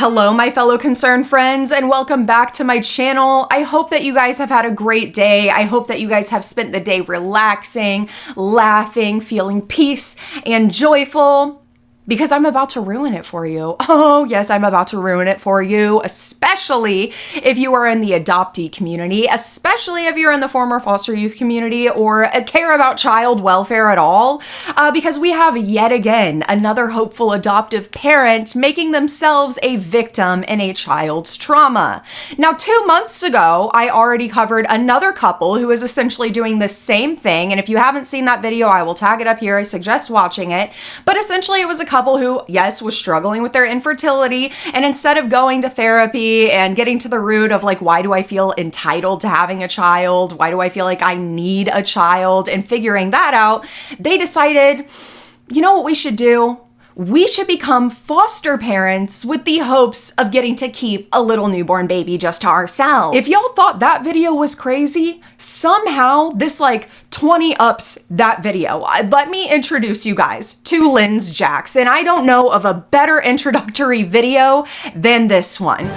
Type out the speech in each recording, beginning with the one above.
Hello, my fellow concerned friends, and welcome back to my channel. I hope that you guys have had a great day. I hope that you guys have spent the day relaxing, laughing, feeling peace and joyful. Because I'm about to ruin it for you. Oh, yes, I'm about to ruin it for you, especially if you are in the adoptee community, especially if you're in the former foster youth community or care about child welfare at all, because we have yet again another hopeful adoptive parent making themselves a victim in a child's trauma. Now, 2 months ago, I already covered another couple who is essentially doing the same thing, and if you haven't seen that video, I will tag it up here. I suggest watching it, but essentially it was a couple who, yes, was struggling with their infertility, and instead of going to therapy and getting to the root of like, why do I feel entitled to having a child? Why do I feel like I need a child? And figuring that out, they decided, you know what we should do? We should become foster parents with the hopes of getting to keep a little newborn baby just to ourselves. If y'all thought that video was crazy, somehow this like 20 ups that video. Let me introduce you guys to Linz Jackson. I don't know of a better introductory video than this one.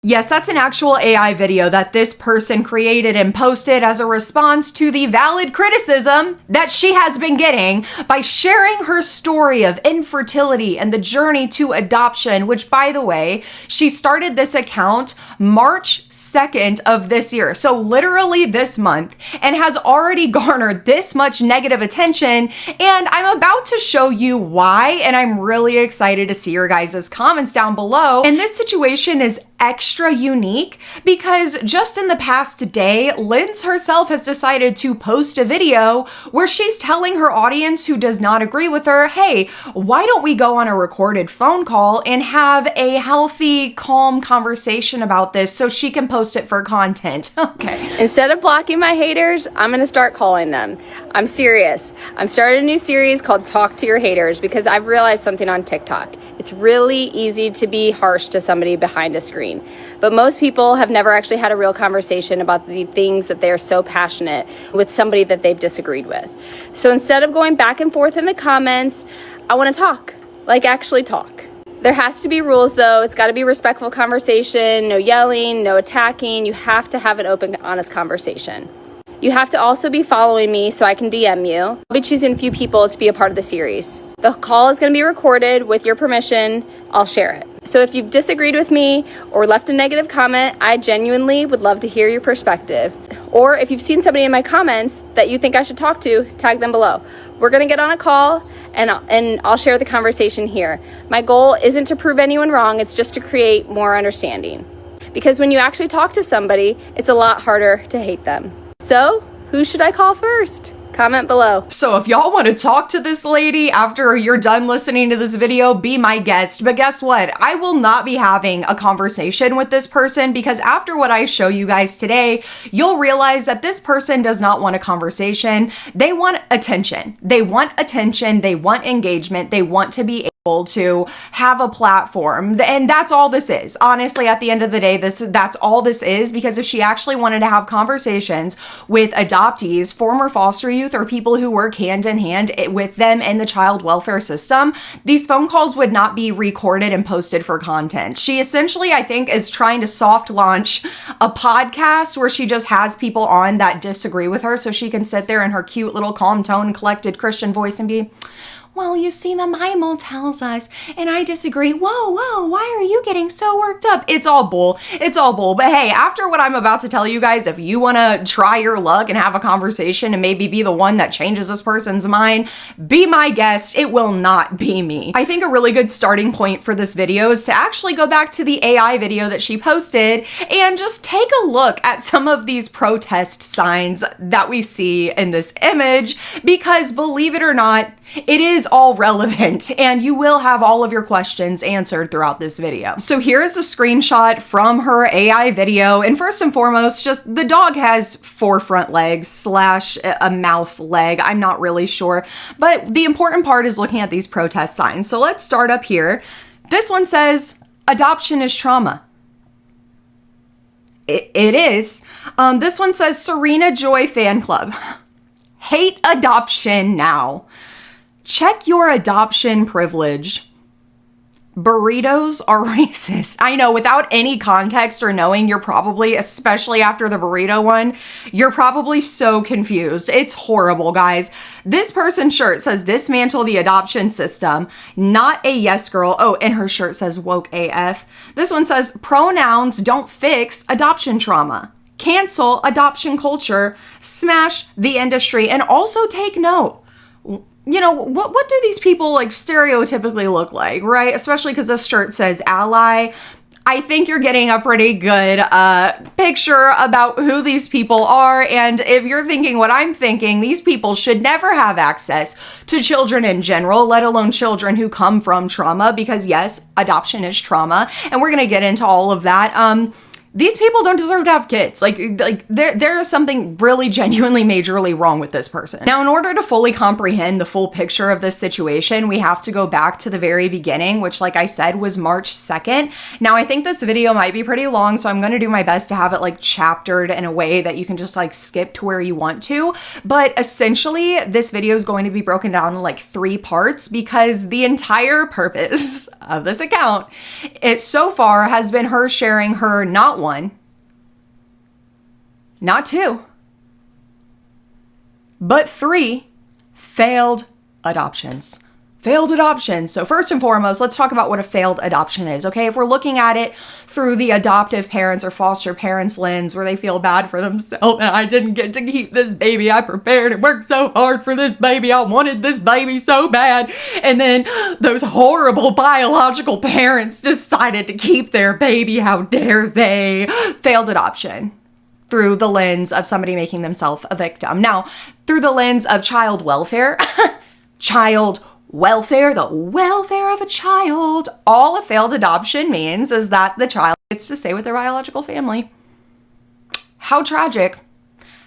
Yes, that's an actual AI video that this person created and posted as a response to the valid criticism that she has been getting by sharing her story of infertility and the journey to adoption, which, by the way, she started this account March 2nd of this year, so literally this month, and has already garnered this much negative attention, and I'm about to show you why, and I'm really excited to see your guys' comments down below. And this situation is extra unique because just in the past day, Linz herself has decided to post a video where she's telling her audience who does not agree with her, hey, why don't we go on a recorded phone call and have a healthy, calm conversation about this so she can post it for content. Okay. Instead of blocking my haters, I'm gonna start calling them. I'm serious. I'm starting a new series called Talk to Your Haters because I've realized something on TikTok. It's really easy to be harsh to somebody behind a screen, but most people have never actually had a real conversation about the things that they're so passionate with somebody that they've disagreed with. So instead of going back and forth in the comments, I want to talk, like actually talk. There has to be rules though. It's got to be respectful conversation, no yelling, no attacking. You have to have an open, honest conversation. You have to also be following me so I can DM you. I'll be choosing a few people to be a part of the series. The call is going to be recorded. With your permission, I'll share it. So if you've disagreed with me or left a negative comment, I genuinely would love to hear your perspective. Or if you've seen somebody in my comments that you think I should talk to, tag them below. We're going to get on a call and I'll share the conversation here. My goal isn't to prove anyone wrong. It's just to create more understanding. Because when you actually talk to somebody, it's a lot harder to hate them. So who should I call first? Comment below. So if y'all want to talk to this lady after you're done listening to this video, be my guest. But guess what? I will not be having a conversation with this person because after what I show you guys today, you'll realize that this person does not want a conversation. They want attention. They want attention. They want engagement. They want to be able to have a platform, and that's all this is. Honestly, at the end of the day, that's all this is, because if she actually wanted to have conversations with adoptees, former foster youth, or people who work hand in hand with them in the child welfare system, these phone calls would not be recorded and posted for content. She essentially, I think, is trying to soft launch a podcast where she just has people on that disagree with her so she can sit there in her cute little calm tone, collected Christian voice and be, well, you see, the Bible tells us, and I disagree. Whoa, why are you getting so worked up? It's all bull. It's all bull. But hey, after what I'm about to tell you guys, if you want to try your luck and have a conversation and maybe be the one that changes this person's mind, be my guest. It will not be me. I think a really good starting point for this video is to actually go back to the AI video that she posted and just take a look at some of these protest signs that we see in this image, because believe it or not, it is all relevant and you will have all of your questions answered throughout this video. So here is a screenshot from her AI video, and first and foremost, just the dog has 4 front legs slash a mouth leg. I'm not really sure, but the important part is looking at these protest signs. So let's start up here. This one says, adoption is trauma. It is. This one says Serena Joy Fan Club. Hate adoption now. Check your adoption privilege. Burritos are racist. I know, without any context or knowing, you're probably, especially after the burrito one, you're probably so confused. It's horrible, guys. This person's shirt says dismantle the adoption system, not a yes girl. Oh, and her shirt says woke AF. This one says pronouns don't fix adoption trauma. Cancel adoption culture, smash the industry, and also take note. You know, what do these people like stereotypically look like, right? Especially because this shirt says ally. I think you're getting a pretty good picture about who these people are. And if you're thinking what I'm thinking, these people should never have access to children in general, let alone children who come from trauma, because yes, adoption is trauma. And we're going to get into all of that. These people don't deserve to have kids. Like there is something really genuinely majorly wrong with this person. Now, in order to fully comprehend the full picture of this situation, we have to go back to the very beginning, which, like I said, was March 2nd. Now, I think this video might be pretty long, so I'm going to do my best to have it like chaptered in a way that you can just like skip to where you want to. But essentially, this video is going to be broken down in like 3 parts, because the entire purpose of this account, it so far has been her sharing her not 1, not 2, but 3 failed adoptions. Failed adoption. So first and foremost, let's talk about what a failed adoption is, okay? If we're looking at it through the adoptive parents or foster parents lens, where they feel bad for themselves, and I didn't get to keep this baby, I prepared and worked so hard for this baby, I wanted this baby so bad, and then those horrible biological parents decided to keep their baby, how dare they? Failed adoption. Through the lens of somebody making themselves a victim. Now, through the lens of child welfare, the welfare of a child, all a failed adoption means is that the child gets to stay with their biological family. How tragic.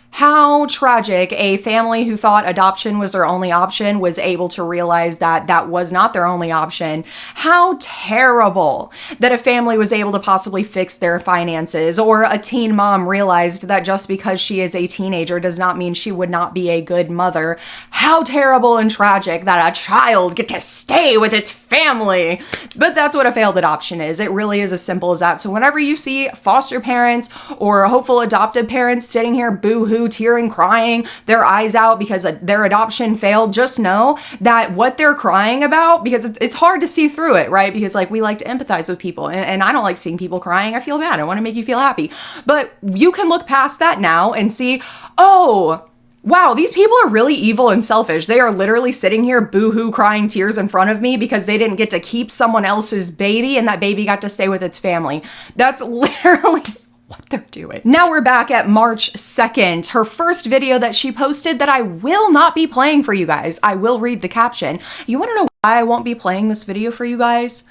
How tragic a family who thought adoption was their only option was able to realize that that was not their only option. How terrible that a family was able to possibly fix their finances, or a teen mom realized that just because she is a teenager does not mean she would not be a good mother. How terrible and tragic that a child get to stay with its family. But that's what a failed adoption is. It really is as simple as that. So whenever you see foster parents or hopeful adoptive parents sitting here boo-hoo, tearing, crying their eyes out because their adoption failed, just know that what they're crying about, because it's hard to see through it, right? Because like we like to empathize with people, and I don't like seeing people crying. I feel bad. I want to make you feel happy. But you can look past that now and see, oh, wow, these people are really evil and selfish. They are literally sitting here boo-hoo crying tears in front of me because they didn't get to keep someone else's baby and that baby got to stay with its family. That's literally what they're doing. Now we're back at March 2nd, her first video that she posted that I will not be playing for you guys. I will read the caption. You want to know why I won't be playing this video for you guys?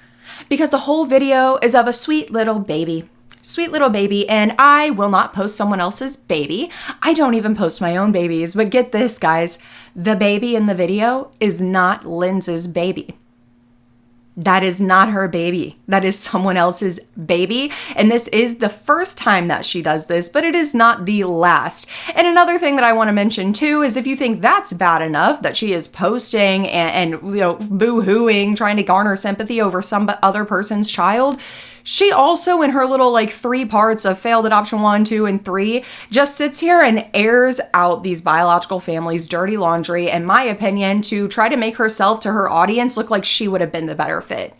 Because the whole video is of a sweet little baby. Sweet little baby, and I will not post someone else's baby. I don't even post my own babies, but get this, guys. The baby in the video is not Lindsay's baby. That is not her baby. That is someone else's baby. And this is the first time that she does this, but it is not the last. And another thing that I want to mention too is if you think that's bad enough, that she is posting and you know, boo-hooing, trying to garner sympathy over some other person's child, she also, in her little like 3 parts of failed adoption 1, 2, and 3, just sits here and airs out these biological families' dirty laundry, in my opinion, to try to make herself to her audience look like she would have been the better fit.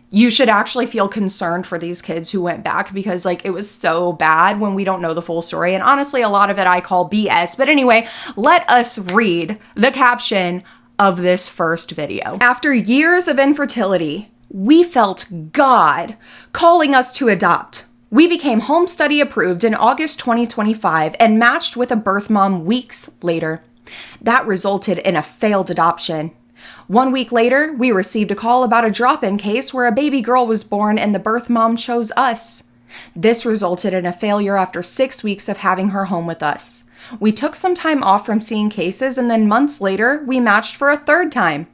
You should actually feel concerned for these kids who went back, because like it was so bad when we don't know the full story. And honestly, a lot of it I call BS. But anyway, let us read the caption of this first video. After years of infertility, we felt God calling us to adopt. We became home study approved in August 2025 and matched with a birth mom weeks later. That resulted in a failed adoption. 1 week later, we received a call about a drop-in case where a baby girl was born and the birth mom chose us. This resulted in a failure after 6 weeks of having her home with us. We took some time off from seeing cases, and then months later, we matched for a third time.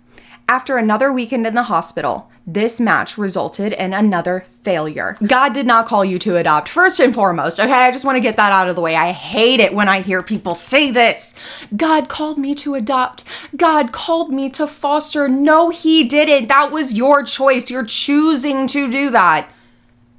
After another weekend in the hospital, this match resulted in another failure. God did not call you to adopt, first and foremost, okay? I just want to get that out of the way. I hate it when I hear people say this. God called me to adopt. God called me to foster. No, he didn't. That was your choice. You're choosing to do that.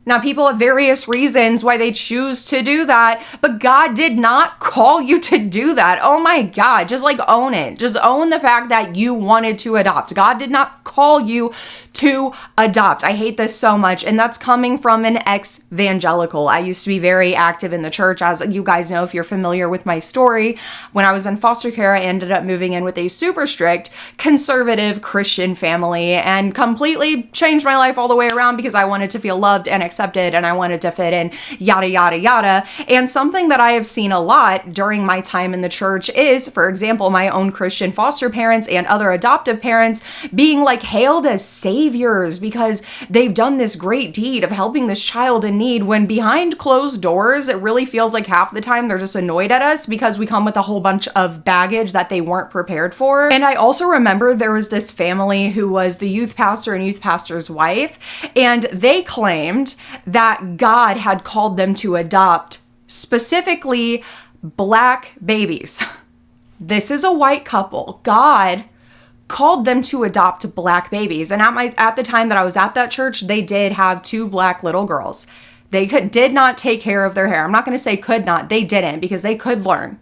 Now, people have various reasons why they choose to do that, but God did not call you to do that. Oh my God, just like own it. Just own the fact that you wanted to adopt. God did not call you to adopt. I hate this so much, and that's coming from an ex-evangelical. I used to be very active in the church, as you guys know if you're familiar with my story. When I was in foster care, I ended up moving in with a super strict conservative Christian family and completely changed my life all the way around because I wanted to feel loved and accepted and I wanted to fit in, yada, yada, yada. And something that I have seen a lot during my time in the church is, for example, my own Christian foster parents and other adoptive parents being like hailed as saviors because they've done this great deed of helping this child in need, when behind closed doors, it really feels like half the time they're just annoyed at us because we come with a whole bunch of baggage that they weren't prepared for. And I also remember there was this family who was the youth pastor and youth pastor's wife, and they claimed that God had called them to adopt specifically Black babies. This is a white couple. God called them to adopt Black babies. And at the time that I was at that church, they did have 2 Black little girls. They did not take care of their hair. I'm not going to say could not. They didn't, because they could learn.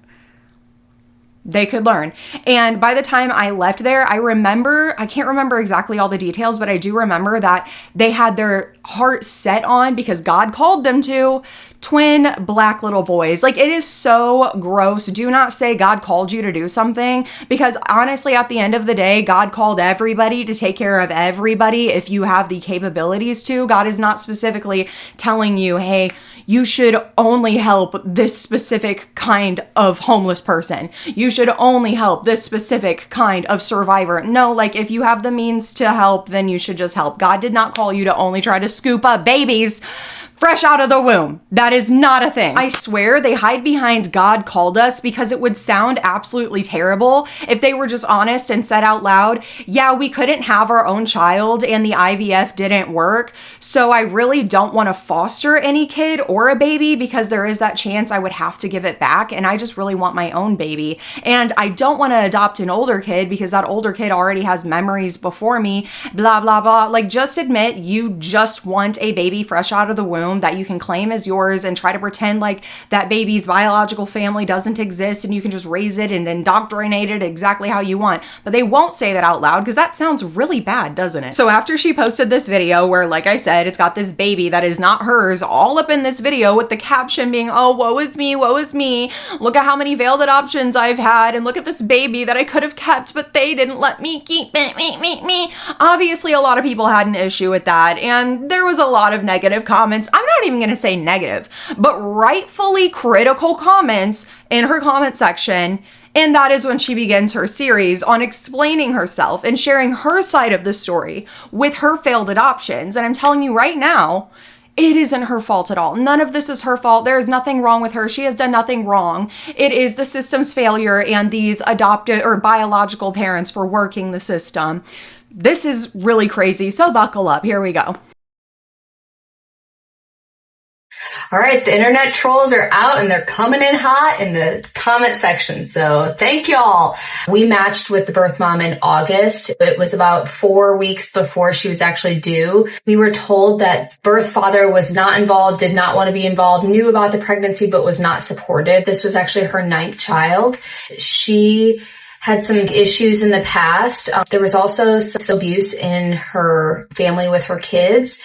They could learn. And by the time I left there, I can't remember exactly all the details, but I do remember that they had their heart set on, because God called them to, twin Black little boys. Like, it is so gross. Do not say God called you to do something, because honestly, at the end of the day, God called everybody to take care of everybody if you have the capabilities to. God is not specifically telling you, hey, you should only help this specific kind of homeless person. You should only help this specific kind of survivor. No, like, if you have the means to help, then you should just help. God did not call you to only try to scoop up babies fresh out of the womb. That is not a thing. I swear they hide behind God called us because it would sound absolutely terrible if they were just honest and said out loud, yeah, we couldn't have our own child and the IVF didn't work, so I really don't want to foster any kid or a baby because there is that chance I would have to give it back, and I just really want my own baby. And I don't want to adopt an older kid because that older kid already has memories before me, blah, blah, blah. Like, just admit you just want a baby fresh out of the womb that you can claim as yours and try to pretend like that baby's biological family doesn't exist and you can just raise it and indoctrinate it exactly how you want. But they won't say that out loud because that sounds really bad, doesn't it? So after she posted this video where, like I said, it's got this baby that is not hers all up in this video with the caption being, oh, woe is me, woe is me. Look at how many failed adoptions I've had, and look at this baby that I could have kept, but they didn't let me keep it, me. Obviously, a lot of people had an issue with that, and there was a lot of negative comments. I'm not even going to say negative, but rightfully critical comments in her comment section. And that is when she begins her series on explaining herself and sharing her side of the story with her failed adoptions. And I'm telling you right now, it isn't her fault at all. None of this is her fault. There is nothing wrong with her. She has done nothing wrong. It is the system's failure and these adopted or biological parents for working the system. This is really crazy. So buckle up. Here we go. All right, the internet trolls are out and they're coming in hot in the comment section. So thank y'all. We matched with the birth mom in August. It was about 4 weeks before she was actually due. We were told that birth father was not involved, did not want to be involved, knew about the pregnancy, but was not supportive. This was actually her 9th child. She had some issues in the past. There was also some abuse in her family with her kids.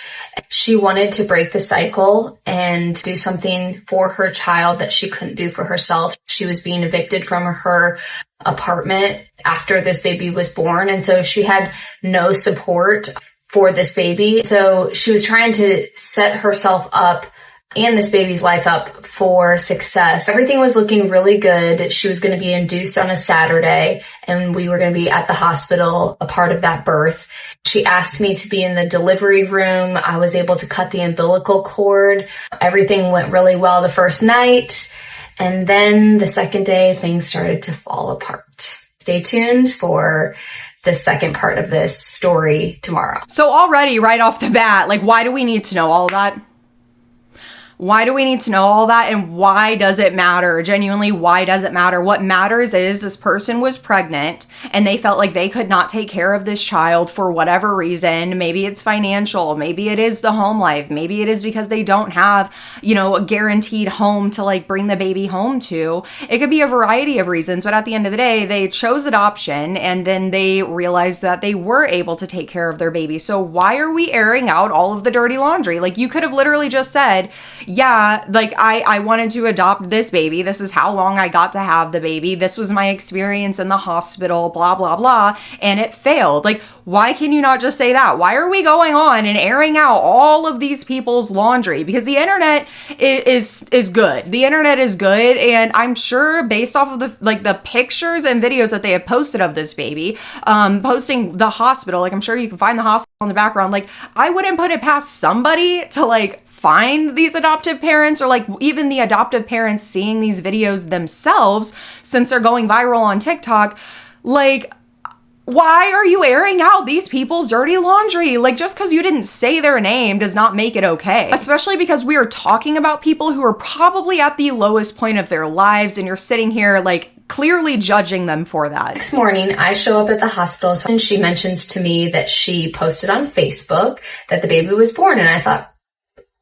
She wanted to break the cycle and do something for her child that she couldn't do for herself. She was being evicted from her apartment after this baby was born, and so she had no support for this baby. So she was trying to set herself up and this baby's life up for success. Everything was looking really good. She was going to be induced on a Saturday, and we were going to be at the hospital, a part of that birth. She asked me to be in the delivery room. I was able to cut the umbilical cord. Everything went really well the first night. And then the second day, things started to fall apart. Stay tuned for the second part of this story tomorrow. So already right off the bat, like, why do we need to know all that? Why do we need to know all that? And why does it matter? Genuinely, why does it matter? What matters is this person was pregnant and they felt like they could not take care of this child for whatever reason. Maybe it's financial. Maybe it is the home life. Maybe it is because they don't have, a guaranteed home to like bring the baby home to. It could be a variety of reasons, but at the end of the day, they chose adoption and then they realized that they were able to take care of their baby. So why are we airing out all of the dirty laundry? Like, you could have literally just said, yeah, like I wanted to adopt this baby. This is how long I got to have the baby. This was my experience in the hospital, blah, blah, blah. And it failed. Like, why can you not just say that? Why are we going on and airing out all of these people's laundry? Because the internet is good. The internet is good. And I'm sure based off of the pictures and videos that they have posted of this baby, posting the hospital, like I'm sure you can find the hospital in the background. Like, I wouldn't put it past somebody to like find these adoptive parents, or like even the adoptive parents seeing these videos themselves, since they're going viral on TikTok. Like, why are you airing out these people's dirty laundry? Like, just because you didn't say their name does not make it okay. Especially because we are talking about people who are probably at the lowest point of their lives, and you're sitting here like clearly judging them for that. Next morning, I show up at the hospital and she mentions to me that she posted on Facebook that the baby was born. And I thought,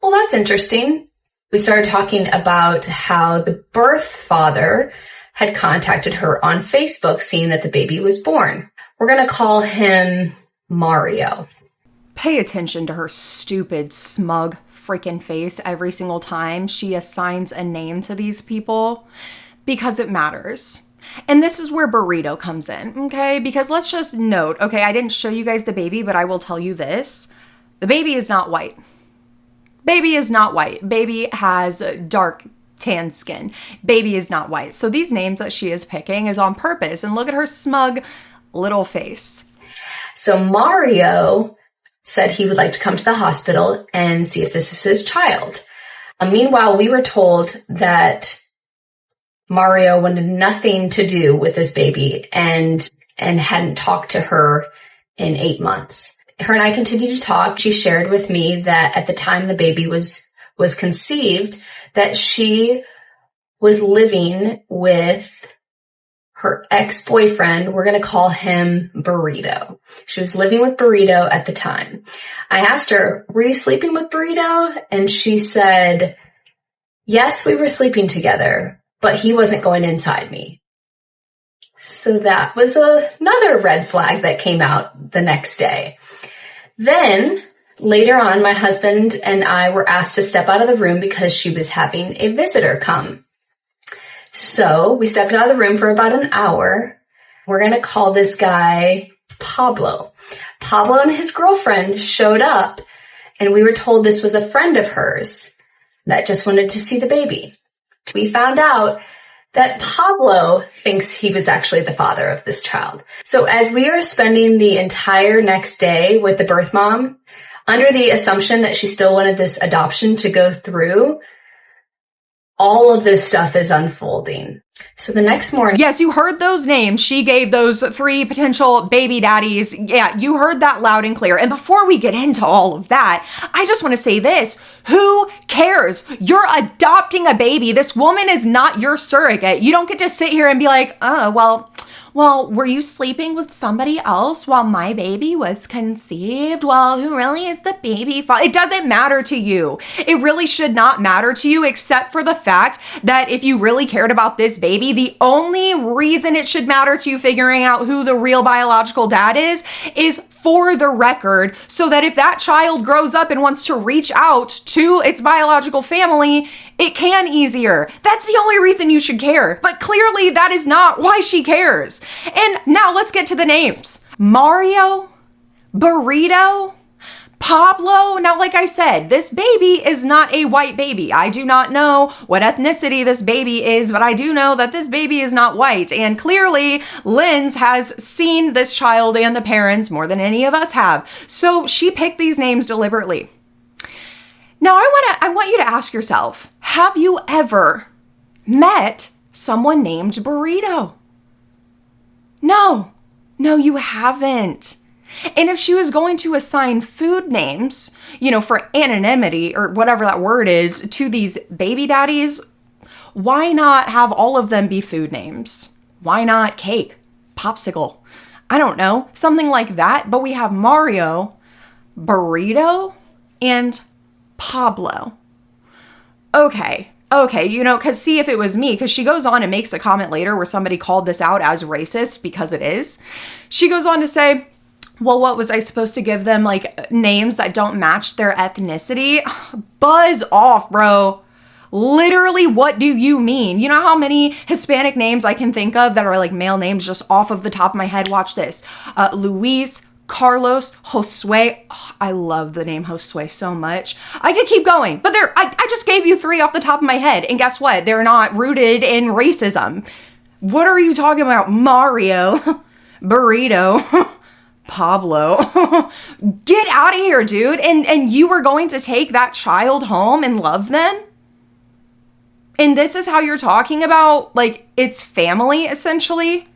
well, that's interesting. We started talking about how the birth father had contacted her on Facebook, seeing that the baby was born. We're going to call him Mario. Pay attention to her stupid, smug freaking face every single time she assigns a name to these people, because it matters. And this is where Burrito comes in, okay? Because let's just note, okay, I didn't show you guys the baby, but I will tell you this. The baby is not white. Baby is not white. Baby has dark tan skin. Baby is not white. So these names that she is picking is on purpose. And look at her smug little face. So Mario said he would like to come to the hospital and see if this is his child. Meanwhile, we were told that Mario wanted nothing to do with this baby and hadn't talked to her in 8 months. Her and I continued to talk. She shared with me that at the time the baby was conceived, that she was living with her ex-boyfriend. We're going to call him Burrito. She was living with Burrito at the time. I asked her, were you sleeping with Burrito? And she said, yes, we were sleeping together, but he wasn't going inside me. So that was another red flag that came out the next day. Then later on, my husband and I were asked to step out of the room because she was having a visitor come. So we stepped out of the room for about an hour. We're going to call this guy Pablo. Pablo and his girlfriend showed up, and we were told this was a friend of hers that just wanted to see the baby. We found out that Pablo thinks he was actually the father of this child. So as we are spending the entire next day with the birth mom, under the assumption that she still wanted this adoption to go through, all of this stuff is unfolding. So the next morning... Yes, you heard those names. She gave those 3 potential baby daddies. Yeah, you heard that loud and clear. And before we get into all of that, I just want to say this. Who cares? You're adopting a baby. This woman is not your surrogate. You don't get to sit here and be like, oh, well, were you sleeping with somebody else while my baby was conceived? Well, who really is the baby father? It doesn't matter to you. It really should not matter to you, except for the fact that if you really cared about this baby, the only reason it should matter to you figuring out who the real biological dad is for the record, so that if that child grows up and wants to reach out to its biological family, it can easier. That's the only reason you should care. But clearly that is not why she cares. And now let's get to the names. Mario, Burrito, Pablo. Now, like I said, this baby is not a white baby. I do not know what ethnicity this baby is, but I do know that this baby is not white. And clearly, Linz has seen this child and the parents more than any of us have. So she picked these names deliberately. Now, I want you to ask yourself, have you ever met someone named Burrito? No. No, you haven't. And if she was going to assign food names, for anonymity or whatever that word is to these baby daddies, why not have all of them be food names? Why not cake, popsicle? I don't know, something like that. But we have Mario, Burrito, and Pablo. Okay, because see, if it was me, because she goes on and makes a comment later where somebody called this out as racist, because it is. She goes on to say, well, what was I supposed to give them, like, names that don't match their ethnicity? Buzz off, bro. Literally, what do you mean? You know how many Hispanic names I can think of that are like male names just off of the top of my head? Watch this. Luis, Carlos, Josue. Oh, I love the name Josue so much. I could keep going, but I just gave you 3 off the top of my head. And guess what? They're not rooted in racism. What are you talking about? Mario, Burrito, Pablo. Get out of here, dude. And you were going to take that child home and love them? And this is how you're talking about, like, it's family, essentially?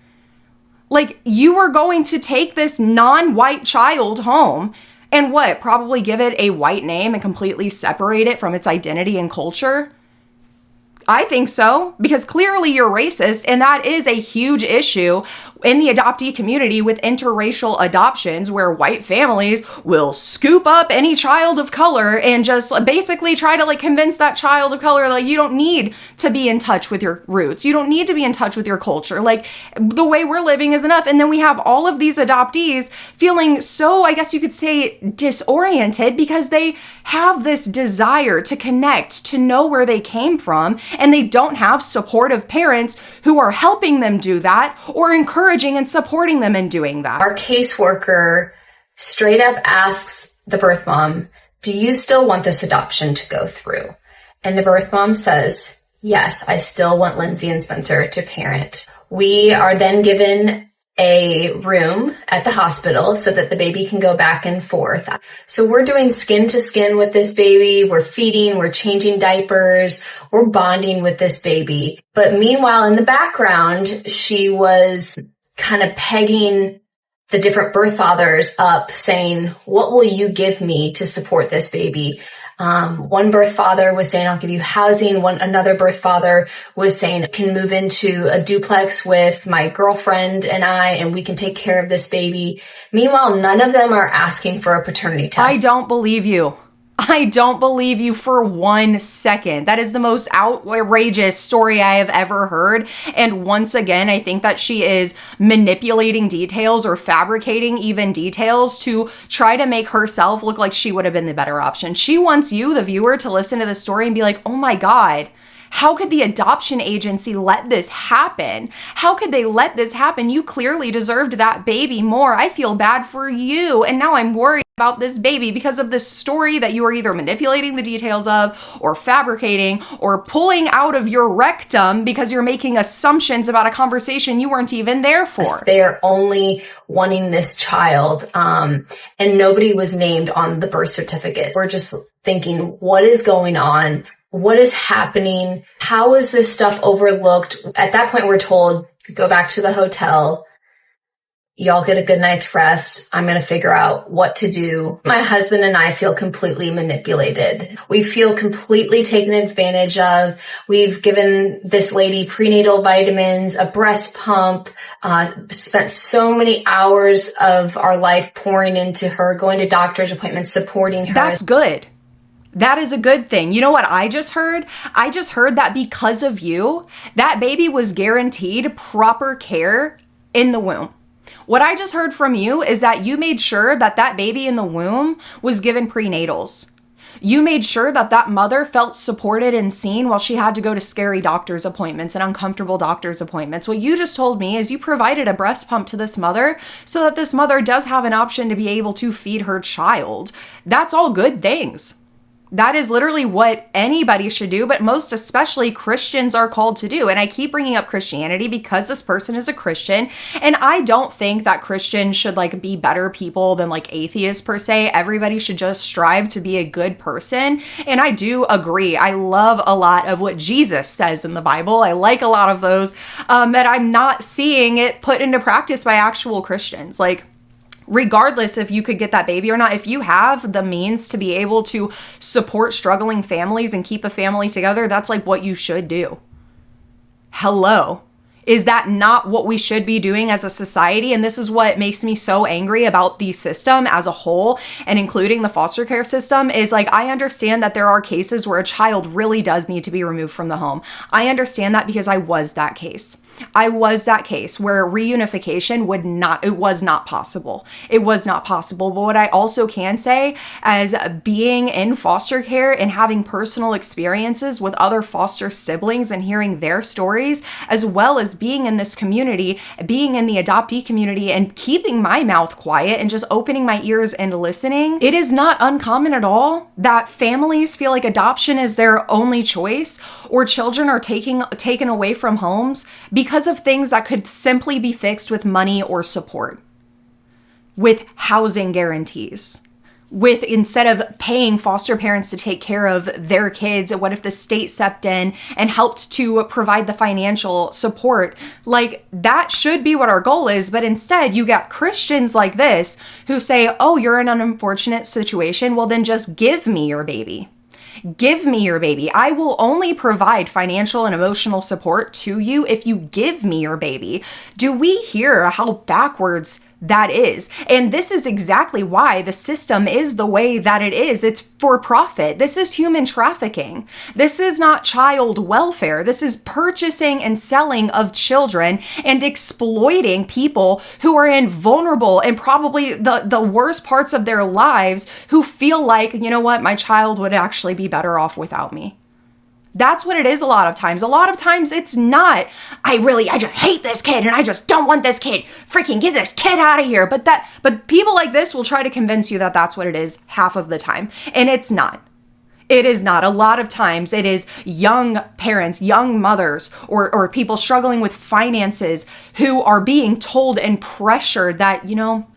Like, you were going to take this non-white child home and what? Probably give it a white name and completely separate it from its identity and culture? I think so, because clearly you're racist, and that is a huge issue in the adoptee community with interracial adoptions, where white families will scoop up any child of color and just basically try to, like, convince that child of color, like, you don't need to be in touch with your roots. You don't need to be in touch with your culture. Like, the way we're living is enough. And then we have all of these adoptees feeling so, I guess you could say, disoriented because they have this desire to connect, to know where they came from, and they don't have supportive parents who are helping them do that or encouraging and supporting them in doing that. Our caseworker straight up asks the birth mom, do you still want this adoption to go through? And the birth mom says, yes, I still want Lindsay and Spencer to parent. We are then given a room at the hospital so that the baby can go back and forth. So we're doing skin to skin with this baby. We're feeding, we're changing diapers, we're bonding with this baby. But meanwhile, in the background, she was kind of pegging the different birth fathers up, saying, what will you give me to support this baby? One birth father was saying, I'll give you housing. Another birth father was saying, I can move into a duplex with my girlfriend and we can take care of this baby. Meanwhile, none of them are asking for a paternity test. I don't believe you. I don't believe you for 1 second. That is the most outrageous story I have ever heard. And once again, I think that she is manipulating details or fabricating even details to try to make herself look like she would have been the better option. She wants you, the viewer, to listen to the story and be like, oh my God, how could the adoption agency let this happen? How could they let this happen? You clearly deserved that baby more. I feel bad for you. And now I'm worried about this baby because of this story that you are either manipulating the details of or fabricating or pulling out of your rectum because you're making assumptions about a conversation you weren't even there for. They are only wanting this child, and nobody was named on the birth certificate. We're just thinking, what is going on? What is happening? How is this stuff overlooked? At that point, we're told, go back to the hotel. Y'all get a good night's rest. I'm going to figure out what to do. My husband and I feel completely manipulated. We feel completely taken advantage of. We've given this lady prenatal vitamins, a breast pump, spent so many hours of our life pouring into her, going to doctor's appointments, supporting her. That's good. That is a good thing. You know what I just heard? I just heard that because of you, that baby was guaranteed proper care in the womb. What I just heard from you is that you made sure that that baby in the womb was given prenatals. You made sure that that mother felt supported and seen while she had to go to scary doctor's appointments and uncomfortable doctor's appointments. What you just told me is you provided a breast pump to this mother so that this mother does have an option to be able to feed her child. That's all good things. That is literally what anybody should do, but most especially Christians are called to do. And I keep bringing up Christianity because this person is a Christian. And I don't think that Christians should like be better people than like atheists per se. Everybody should just strive to be a good person. And I do agree. I love a lot of what Jesus says in the Bible. I like a lot of those, but I'm not seeing it put into practice by actual Christians. Like, regardless if you could get that baby or not, if you have the means to be able to support struggling families and keep a family together, that's like what you should do. Hello. Is that not what we should be doing as a society? And this is what makes me so angry about the system as a whole, and including the foster care system, is like, I understand that there are cases where a child really does need to be removed from the home. I understand that because I was that case. I was that case where reunification was not possible. It was not possible. But what I also can say, as being in foster care and having personal experiences with other foster siblings and hearing their stories, as well as being in this community, being in the adoptee community and keeping my mouth quiet and just opening my ears and listening, it is not uncommon at all that families feel like adoption is their only choice, or children are taken away from homes because of things that could simply be fixed with money or support, with housing guarantees, with, instead of paying foster parents to take care of their kids, what if the state stepped in and helped to provide the financial support? Like, that should be what our goal is. But instead, you got Christians like this who say, oh, you're in an unfortunate situation. Well, then just give me your baby. Give me your baby. I will only provide financial and emotional support to you if you give me your baby. Do we hear how backwards that is? And this is exactly why the system is the way that it is. It's for profit. This is human trafficking. This is not child welfare. This is purchasing and selling of children and exploiting people who are in vulnerable and probably the worst parts of their lives, who feel like, you know what, my child would actually be better off without me. That's what it is a lot of times. A lot of times it's not, I just hate this kid and I just don't want this kid. Freaking get this kid out of here. But people like this will try to convince you that that's what it is half of the time. And it's not. It is not. A lot of times it is young parents, young mothers, or people struggling with finances who are being told and pressured that, you know,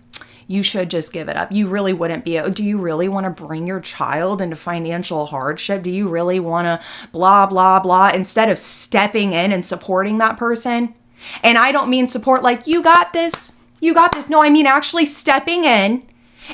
you should just give it up. You really wouldn't be. Do you really want to bring your child into financial hardship? Do you really want to blah, blah, blah, instead of stepping in and supporting that person? And I don't mean support like, you got this, you got this. No, I mean actually stepping in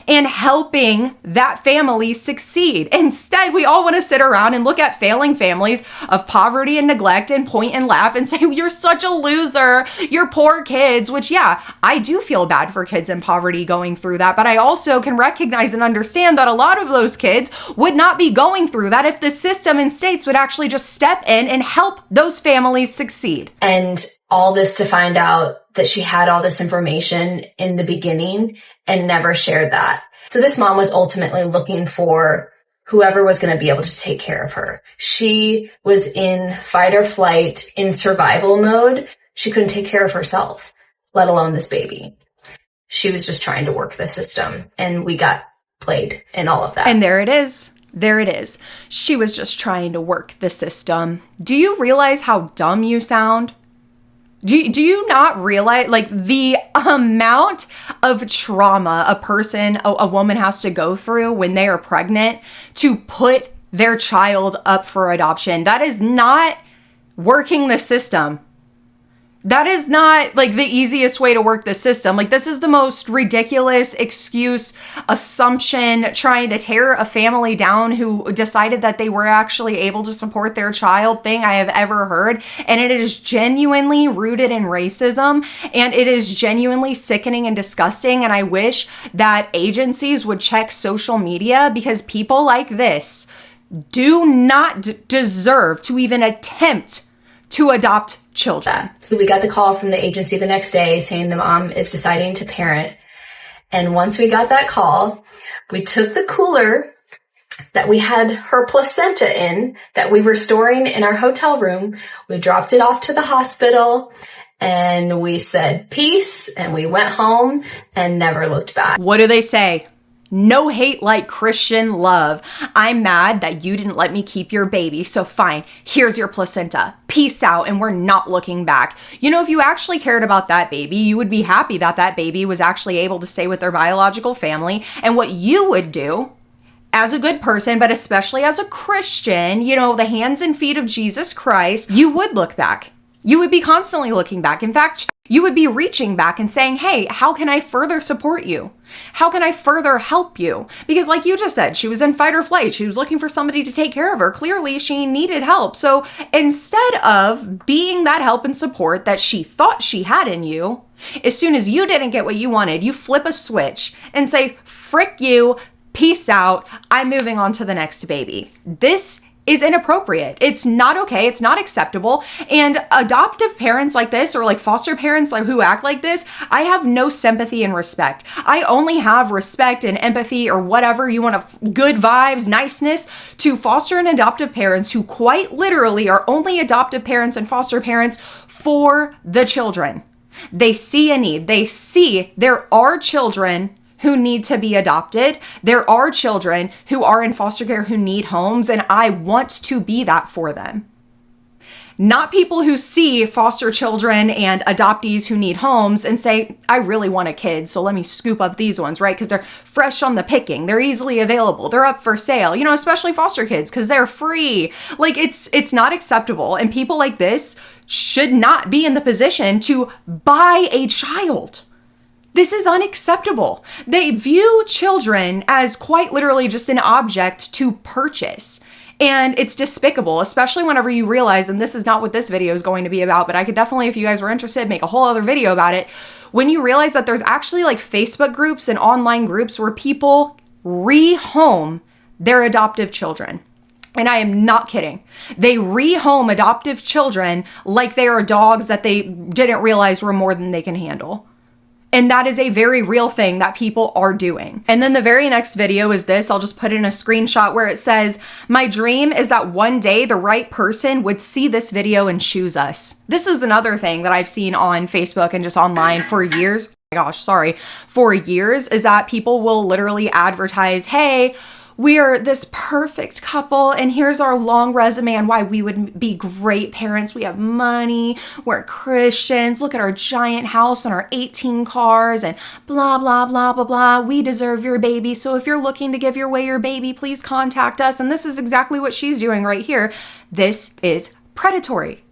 and helping that family succeed. Instead, we all want to sit around and look at failing families of poverty and neglect and point and laugh and say, you're such a loser, you're poor kids, which, yeah, I do feel bad for kids in poverty going through that. But I also can recognize and understand that a lot of those kids would not be going through that if the system and states would actually just step in and help those families succeed. And all this to find out that she had all this information in the beginning and never shared that. So this mom was ultimately looking for whoever was going to be able to take care of her. She was in fight or flight, in survival mode. She couldn't take care of herself, let alone this baby. She was just trying to work the system, and we got played in all of that. And there it is. There it is. She was just trying to work the system. Do you realize how dumb you sound? Do you not realize, like, the amount of trauma a woman has to go through when they are pregnant to put their child up for adoption? That is not working the system. That is not like the easiest way to work the system. Like, this is the most ridiculous excuse, assumption, trying to tear a family down who decided that they were actually able to support their child thing I have ever heard. And it is genuinely rooted in racism, and it is genuinely sickening and disgusting. And I wish that agencies would check social media, because people like this do not deserve to even attempt to adopt children. So we got the call from the agency the next day saying the mom is deciding to parent. And once we got that call, we took the cooler that we had her placenta in, that we were storing in our hotel room. We dropped it off to the hospital, and we said peace, and we went home and never looked back. What do they say? No hate like Christian love. I'm mad that you didn't let me keep your baby, so fine, here's your placenta. Peace out, and we're not looking back. You know, if you actually cared about that baby, you would be happy that that baby was actually able to stay with their biological family. And what you would do as a good person, but especially as a Christian, you know, the hands and feet of Jesus Christ, you would look back. You would be constantly looking back. In fact, you would be reaching back and saying, hey, how can I further support you? How can I further help you? Because like you just said, she was in fight or flight. She was looking for somebody to take care of her. Clearly, she needed help. So instead of being that help and support that she thought she had in you, as soon as you didn't get what you wanted, you flip a switch and say, frick you, peace out, I'm moving on to the next baby. This is inappropriate. It's not okay. It's not acceptable. And adoptive parents like this, or like foster parents like who act like this, I have no sympathy and respect. I only have respect and empathy, or whatever you want to, good vibes, niceness, to foster and adoptive parents who quite literally are only adoptive parents and foster parents for the children. They see a need. They see there are children who need to be adopted. There are children who are in foster care who need homes, and I want to be that for them. Not people who see foster children and adoptees who need homes and say, I really want a kid, so let me scoop up these ones, right? Because they're fresh on the picking. They're easily available. They're up for sale, you know, especially foster kids because they're free. Like it's not acceptable. And people like this should not be in the position to buy a child. This is unacceptable. They view children as quite literally just an object to purchase. And it's despicable, especially whenever you realize, and this is not what this video is going to be about, but I could definitely, if you guys were interested, make a whole other video about it. When you realize that there's actually like Facebook groups and online groups where people rehome their adoptive children. And I am not kidding. They rehome adoptive children like they are dogs that they didn't realize were more than they can handle. And that is a very real thing that people are doing. And then the very next video is this. I'll just put in a screenshot where it says, my dream is that one day the right person would see this video and choose us. This is another thing that I've seen on Facebook and just online for years. Oh my gosh, sorry. For years is that people will literally advertise, hey, we're this perfect couple, and here's our long resume on why we would be great parents. We have money, we're Christians, look at our giant house and our 18 cars, and blah, blah, blah, blah, blah. We deserve your baby. So if you're looking to give away your baby, please contact us. And this is exactly what she's doing right here. This is predatory.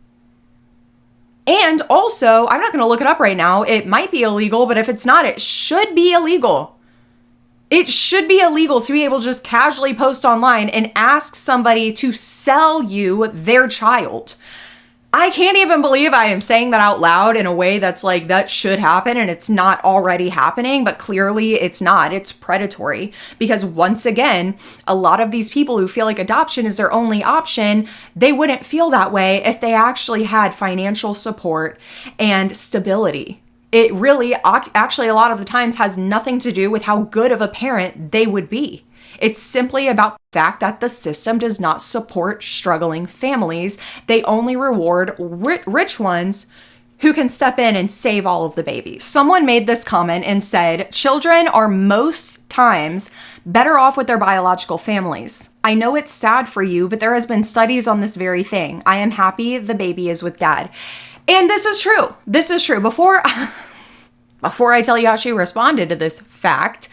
And also, I'm not going to look it up right now. It might be illegal, but if it's not, it should be illegal. It should be illegal to be able to just casually post online and ask somebody to sell you their child. I can't even believe I am saying that out loud in a way that's like, that should happen and it's not already happening, but clearly it's not. It's predatory because once again, a lot of these people who feel like adoption is their only option, they wouldn't feel that way if they actually had financial support and stability. It really, actually, a lot of the times has nothing to do with how good of a parent they would be. It's simply about the fact that the system does not support struggling families. They only reward rich ones who can step in and save all of the babies. Someone made this comment and said, children are most times better off with their biological families. I know it's sad for you, but there has been studies on this very thing. I am happy the baby is with dad. And this is true. This is true. Before I tell you how she responded to this fact,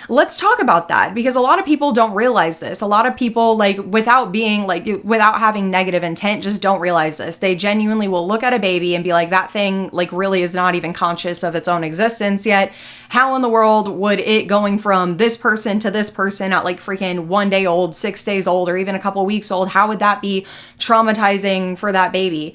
let's talk about that because a lot of people don't realize this. A lot of people, without having negative intent, just don't realize this. They genuinely will look at a baby and be like, that thing really is not even conscious of its own existence yet. How in the world would it going from this person to this person at freaking 1 day old, 6 days old, or even a couple weeks old? How would that be traumatizing for that baby?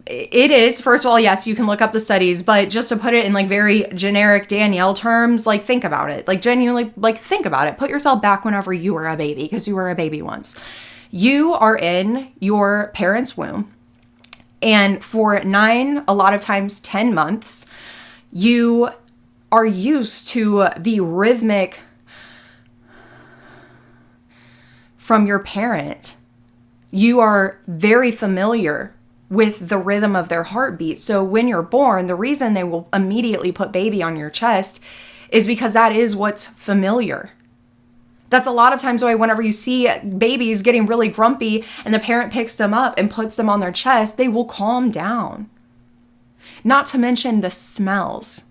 It is, first of all, yes, you can look up the studies, but just to put it in very generic Danielle terms, think about it. Genuinely, think about it. Put yourself back whenever you were a baby, because you were a baby once. You are in your parents' womb, and for 9, a lot of times 10 months, you are used to the rhythmic from your parent. You are very familiar with the rhythm of their heartbeat. So when you're born, the reason they will immediately put baby on your chest is because that is what's familiar. That's a lot of times why whenever you see babies getting really grumpy and the parent picks them up and puts them on their chest, they will calm down. Not to mention the smells.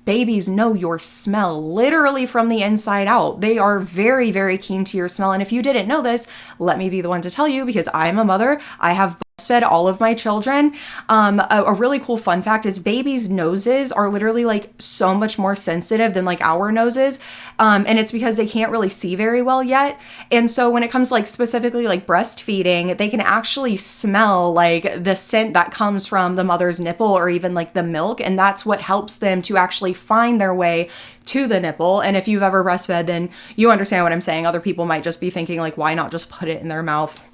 Babies know your smell literally from the inside out. They are very, very keen to your smell. And if you didn't know this, let me be the one to tell you, because I'm a mother. I have breastfed all of my children. A really cool fun fact is babies' noses are literally like so much more sensitive than like our noses. And it's because they can't really see very well yet. And so when it comes to like specifically like breastfeeding, they can actually smell like the scent that comes from the mother's nipple or even like the milk. And that's what helps them to actually find their way to the nipple. And if you've ever breastfed, then you understand what I'm saying. Other people might just be thinking like, why not just put it in their mouth?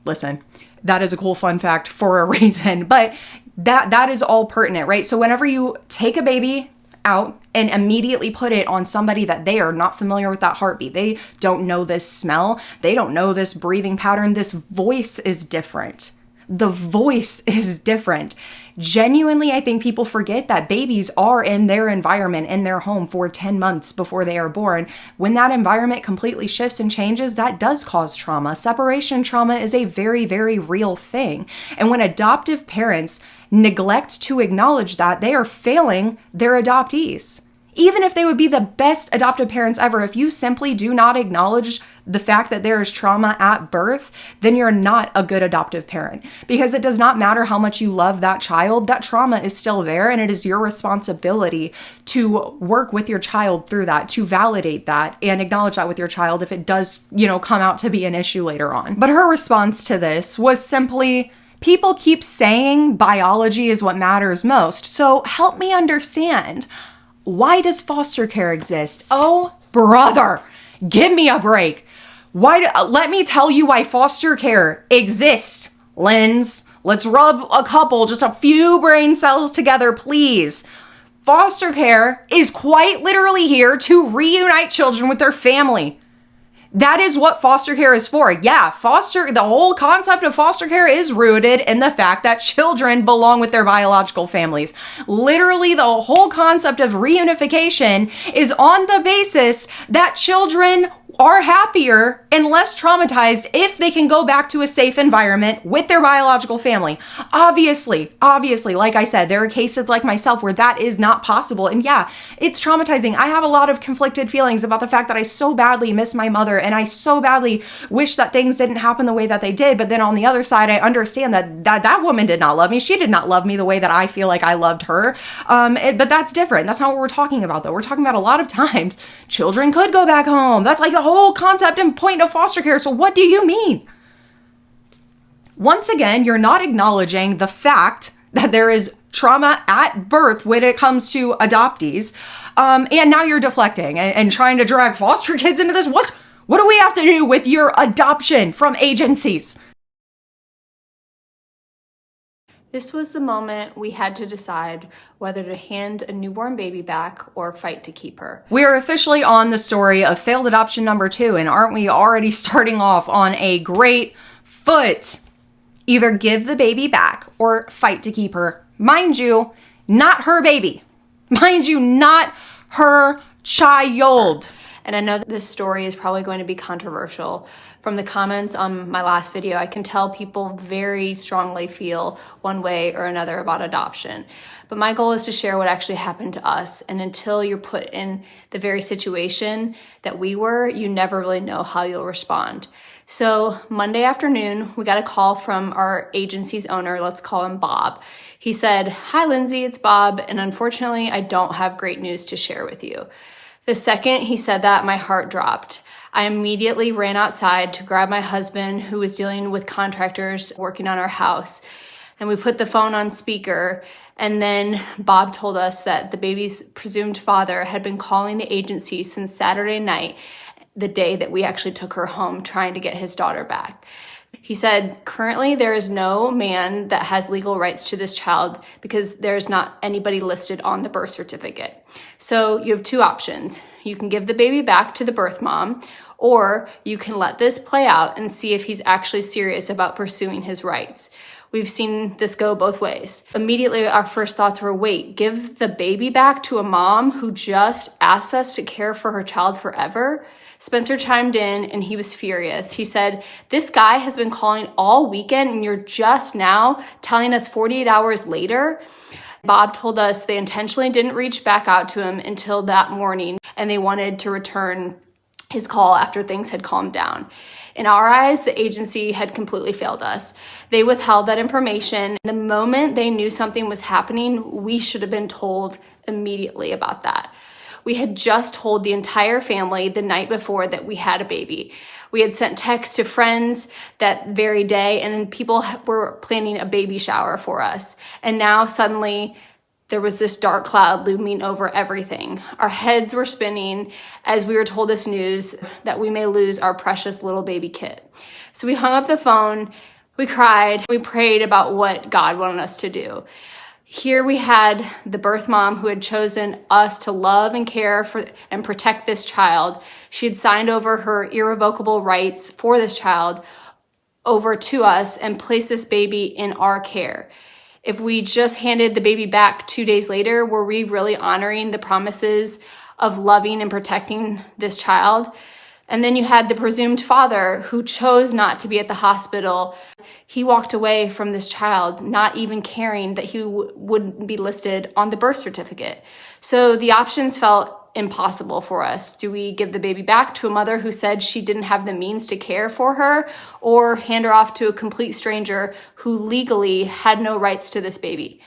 Listen, that is a cool fun fact for a reason, but that is all pertinent, right? So whenever you take a baby out and immediately put it on somebody that they are not familiar with that heartbeat, they don't know this smell, they don't know this breathing pattern, this voice is different. The voice is different. Genuinely, I think people forget that babies are in their environment, in their home for 10 months before they are born. When that environment completely shifts and changes, that does cause trauma. Separation trauma is a very, very real thing. And when adoptive parents neglect to acknowledge that, they are failing their adoptees. Even if they would be the best adoptive parents ever, if you simply do not acknowledge the fact that there is trauma at birth, then you're not a good adoptive parent. Because it does not matter how much you love that child, that trauma is still there, and it is your responsibility to work with your child through that, to validate that and acknowledge that with your child if it does, come out to be an issue later on. But her response to this was simply, people keep saying biology is what matters most, so help me understand. Why does foster care exist? Oh, brother, give me a break. Let me tell you why foster care exists, Linz. Let's rub just a few brain cells together, please. Foster care is quite literally here to reunite children with their family. That is what foster care is for. Yeah, the whole concept of foster care is rooted in the fact that children belong with their biological families. Literally, the whole concept of reunification is on the basis that children are happier and less traumatized if they can go back to a safe environment with their biological family. Obviously, like I said, there are cases like myself where that is not possible. And yeah, it's traumatizing. I have a lot of conflicted feelings about the fact that I so badly miss my mother and I so badly wish that things didn't happen the way that they did. But then on the other side, I understand that woman did not love me. She did not love me the way that I feel like I loved her. But that's different. That's not what we're talking about, though. We're talking about a lot of times children could go back home. That's like the whole concept and point of foster care. So what do you mean? Once again, you're not acknowledging the fact that there is trauma at birth when it comes to adoptees. And now you're deflecting and trying to drag foster kids into this. What do we have to do with your adoption from agencies? This was the moment we had to decide whether to hand a newborn baby back or fight to keep her. We are officially on the story of failed adoption number 2, and aren't we already starting off on a great foot? Either give the baby back or fight to keep her. Mind you, not her baby. Mind you, not her child. And I know that this story is probably going to be controversial. From the comments on my last video, I can tell people very strongly feel one way or another about adoption. But my goal is to share what actually happened to us. And until you're put in the very situation that we were, you never really know how you'll respond. So Monday afternoon, we got a call from our agency's owner. Let's call him Bob. He said, "Hi, Lindsay, it's Bob. And unfortunately, I don't have great news to share with you." The second he said that, my heart dropped. I immediately ran outside to grab my husband, who was dealing with contractors working on our house. And we put the phone on speaker. And then Bob told us that the baby's presumed father had been calling the agency since Saturday night, the day that we actually took her home, trying to get his daughter back. He said, currently there is no man that has legal rights to this child because there's not anybody listed on the birth certificate. So you have two options. You can give the baby back to the birth mom, or you can let this play out and see if he's actually serious about pursuing his rights. We've seen this go both ways. Immediately, our first thoughts were, wait, give the baby back to a mom who just asked us to care for her child forever? Spencer chimed in and he was furious. He said, this guy has been calling all weekend and you're just now telling us 48 hours later? Bob told us they intentionally didn't reach back out to him until that morning and they wanted to return his call after things had calmed down. In our eyes, the agency had completely failed us. They withheld that information. The moment they knew something was happening, we should have been told immediately about that. We had just told the entire family the night before that we had a baby. We had sent texts to friends that very day, and people were planning a baby shower for us. And now suddenly there was this dark cloud looming over everything. Our heads were spinning as we were told this news that we may lose our precious little baby Kit. So we hung up the phone, we cried, we prayed about what God wanted us to do. Here we had the birth mom who had chosen us to love and care for and protect this child. She had signed over her irrevocable rights for this child over to us and placed this baby in our care. If we just handed the baby back 2 days later, were we really honoring the promises of loving and protecting this child? And then you had the presumed father who chose not to be at the hospital. He walked away from this child, not even caring that he wouldn't be listed on the birth certificate. So the options felt impossible for us. Do we give the baby back to a mother who said she didn't have the means to care for her, or hand her off to a complete stranger who legally had no rights to this baby?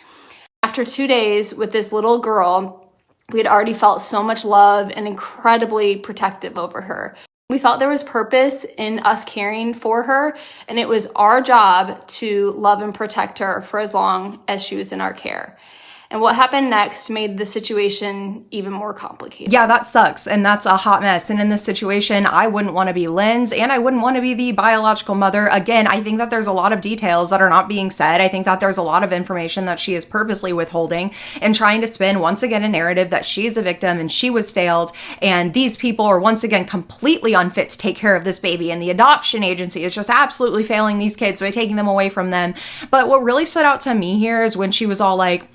After 2 days with this little girl, we had already felt so much love and incredibly protective over her. We felt there was purpose in us caring for her, and it was our job to love and protect her for as long as she was in our care. And what happened next made the situation even more complicated. Yeah, that sucks. And that's a hot mess. And in this situation, I wouldn't want to be Lynn's and I wouldn't want to be the biological mother. Again, I think that there's a lot of details that are not being said. I think that there's a lot of information that she is purposely withholding and trying to spin once again a narrative that she's a victim and she was failed. And these people are once again completely unfit to take care of this baby. And the adoption agency is just absolutely failing these kids by taking them away from them. But what really stood out to me here is when she was all like,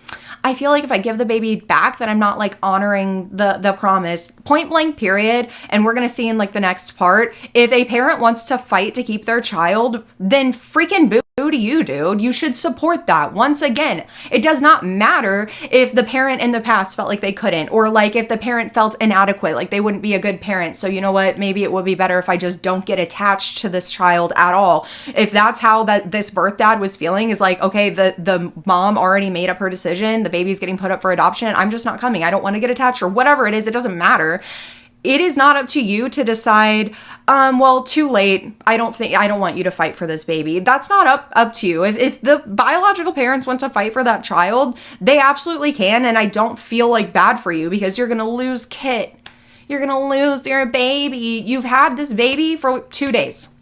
I feel like if I give the baby back, that I'm not like honoring the promise. Point blank, period. And we're going to see in like the next part, if a parent wants to fight to keep their child, then freaking boo to you, dude. You should support that. Once again, it does not matter if the parent in the past felt like they couldn't, or like if the parent felt inadequate, like they wouldn't be a good parent. So you know what? Maybe it would be better if I just don't get attached to this child at all. If that's how this birth dad was feeling, is like, okay, the mom already made up her decision. The baby's getting put up for adoption. I'm just not coming. I don't want to get attached, or whatever it is. It doesn't matter. It is not up to you to decide, well, too late. I don't want you to fight for this baby. That's not up to you. If the biological parents want to fight for that child, they absolutely can. And I don't feel like bad for you, because you're going to lose Kit. You're going to lose your baby. You've had this baby for 2 days.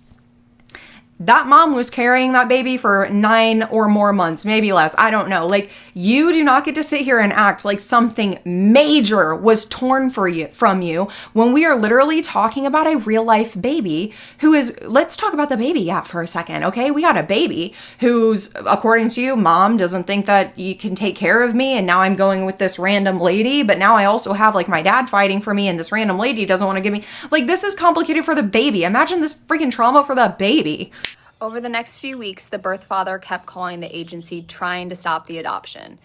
That mom was carrying that baby for 9 or more months, maybe less. I don't know. Like, you do not get to sit here and act like something major was torn from you when we are literally talking about a real life baby who is, let's talk about the baby for a second, okay? We got a baby who's, according to you, mom doesn't think that you can take care of me, and now I'm going with this random lady, but now I also have like my dad fighting for me, and this random lady doesn't want to give me, like, this is complicated for the baby. Imagine this freaking trauma for the baby. Over the next few weeks, the birth father kept calling the agency trying to stop the adoption.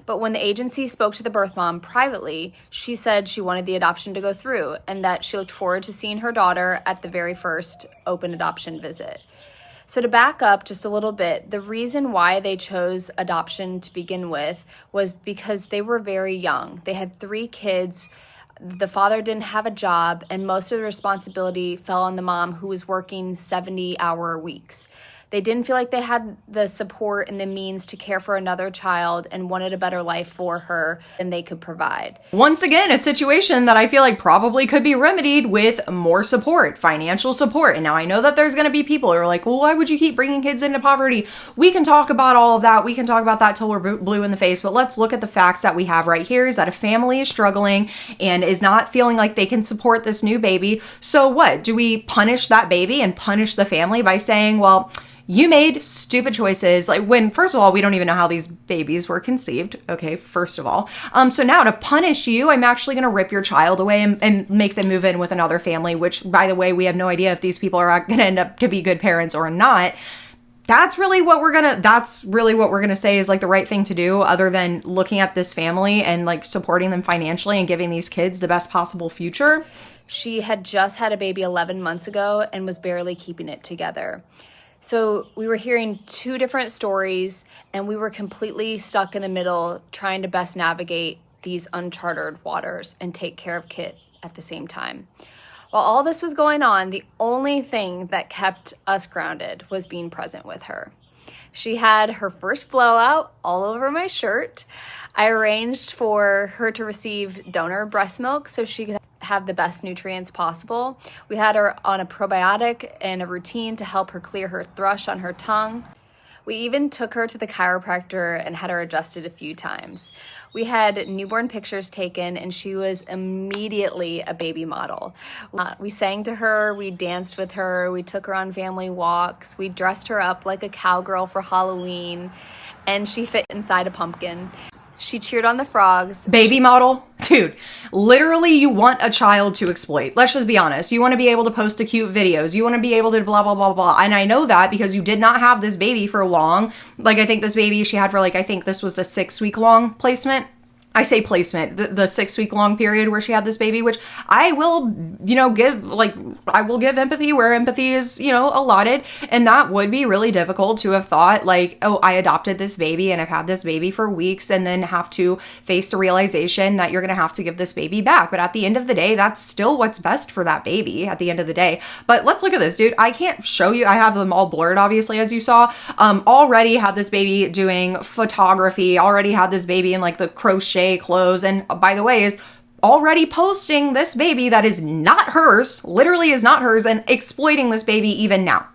But when the agency spoke to the birth mom privately, she said she wanted the adoption to go through and that she looked forward to seeing her daughter at the very first open adoption visit. So to back up just a little bit, the reason why they chose adoption to begin with was because they were very young. They had 3 kids. The father didn't have a job, and most of the responsibility fell on the mom, who was working 70-hour weeks. They didn't feel like they had the support and the means to care for another child and wanted a better life for her than they could provide. Once again, a situation that I feel like probably could be remedied with more support, financial support. And now I know that there's going to be people who are like, well, why would you keep bringing kids into poverty? We can talk about all of that. We can talk about that till we're blue in the face. But let's look at the facts that we have right here is that a family is struggling and is not feeling like they can support this new baby. So what? Do we punish that baby and punish the family by saying, well, you made stupid choices? Like, when, first of all, we don't even know how these babies were conceived. Okay, first of all. So now to punish you, I'm actually going to rip your child away and make them move in with another family, which, by the way, we have no idea if these people are going to end up to be good parents or not. That's really what we're gonna say is like the right thing to do, other than looking at this family and like supporting them financially and giving these kids the best possible future. She had just had a baby 11 months ago and was barely keeping it together. So we were hearing two different stories, and we were completely stuck in the middle trying to best navigate these uncharted waters and take care of Kit at the same time. While all this was going on, the only thing that kept us grounded was being present with her. She had her first blowout all over my shirt. I arranged for her to receive donor breast milk so she could have the best nutrients possible. We had her on a probiotic and a routine to help her clear her thrush on her tongue. We even took her to the chiropractor and had her adjusted a few times. We had newborn pictures taken, and she was immediately a baby model. We sang to her, we danced with her, we took her on family walks, we dressed her up like a cowgirl for Halloween, and she fit inside a pumpkin. She cheered on the frogs. Baby model? Dude, literally you want a child to exploit. Let's just be honest. You want to be able to post to cute videos. You want to be able to blah, blah, blah, blah. And I know that because you did not have this baby for long. Like, I think this baby she had for like, I think this was a 6-week long placement. I say placement, the 6-week long period where she had this baby, which I will, I will give empathy where empathy is, allotted. And that would be really difficult to have thought like, oh, I adopted this baby and I've had this baby for weeks, and then have to face the realization that you're going to have to give this baby back. But at the end of the day, that's still what's best for that baby at the end of the day. But let's look at this, dude. I can't show you. I have them all blurred, obviously, as you saw. Already had this baby doing photography, already had this baby in like the crochet clothes, and by the way, is already posting this baby that is not hers, literally is not hers, and exploiting this baby even now.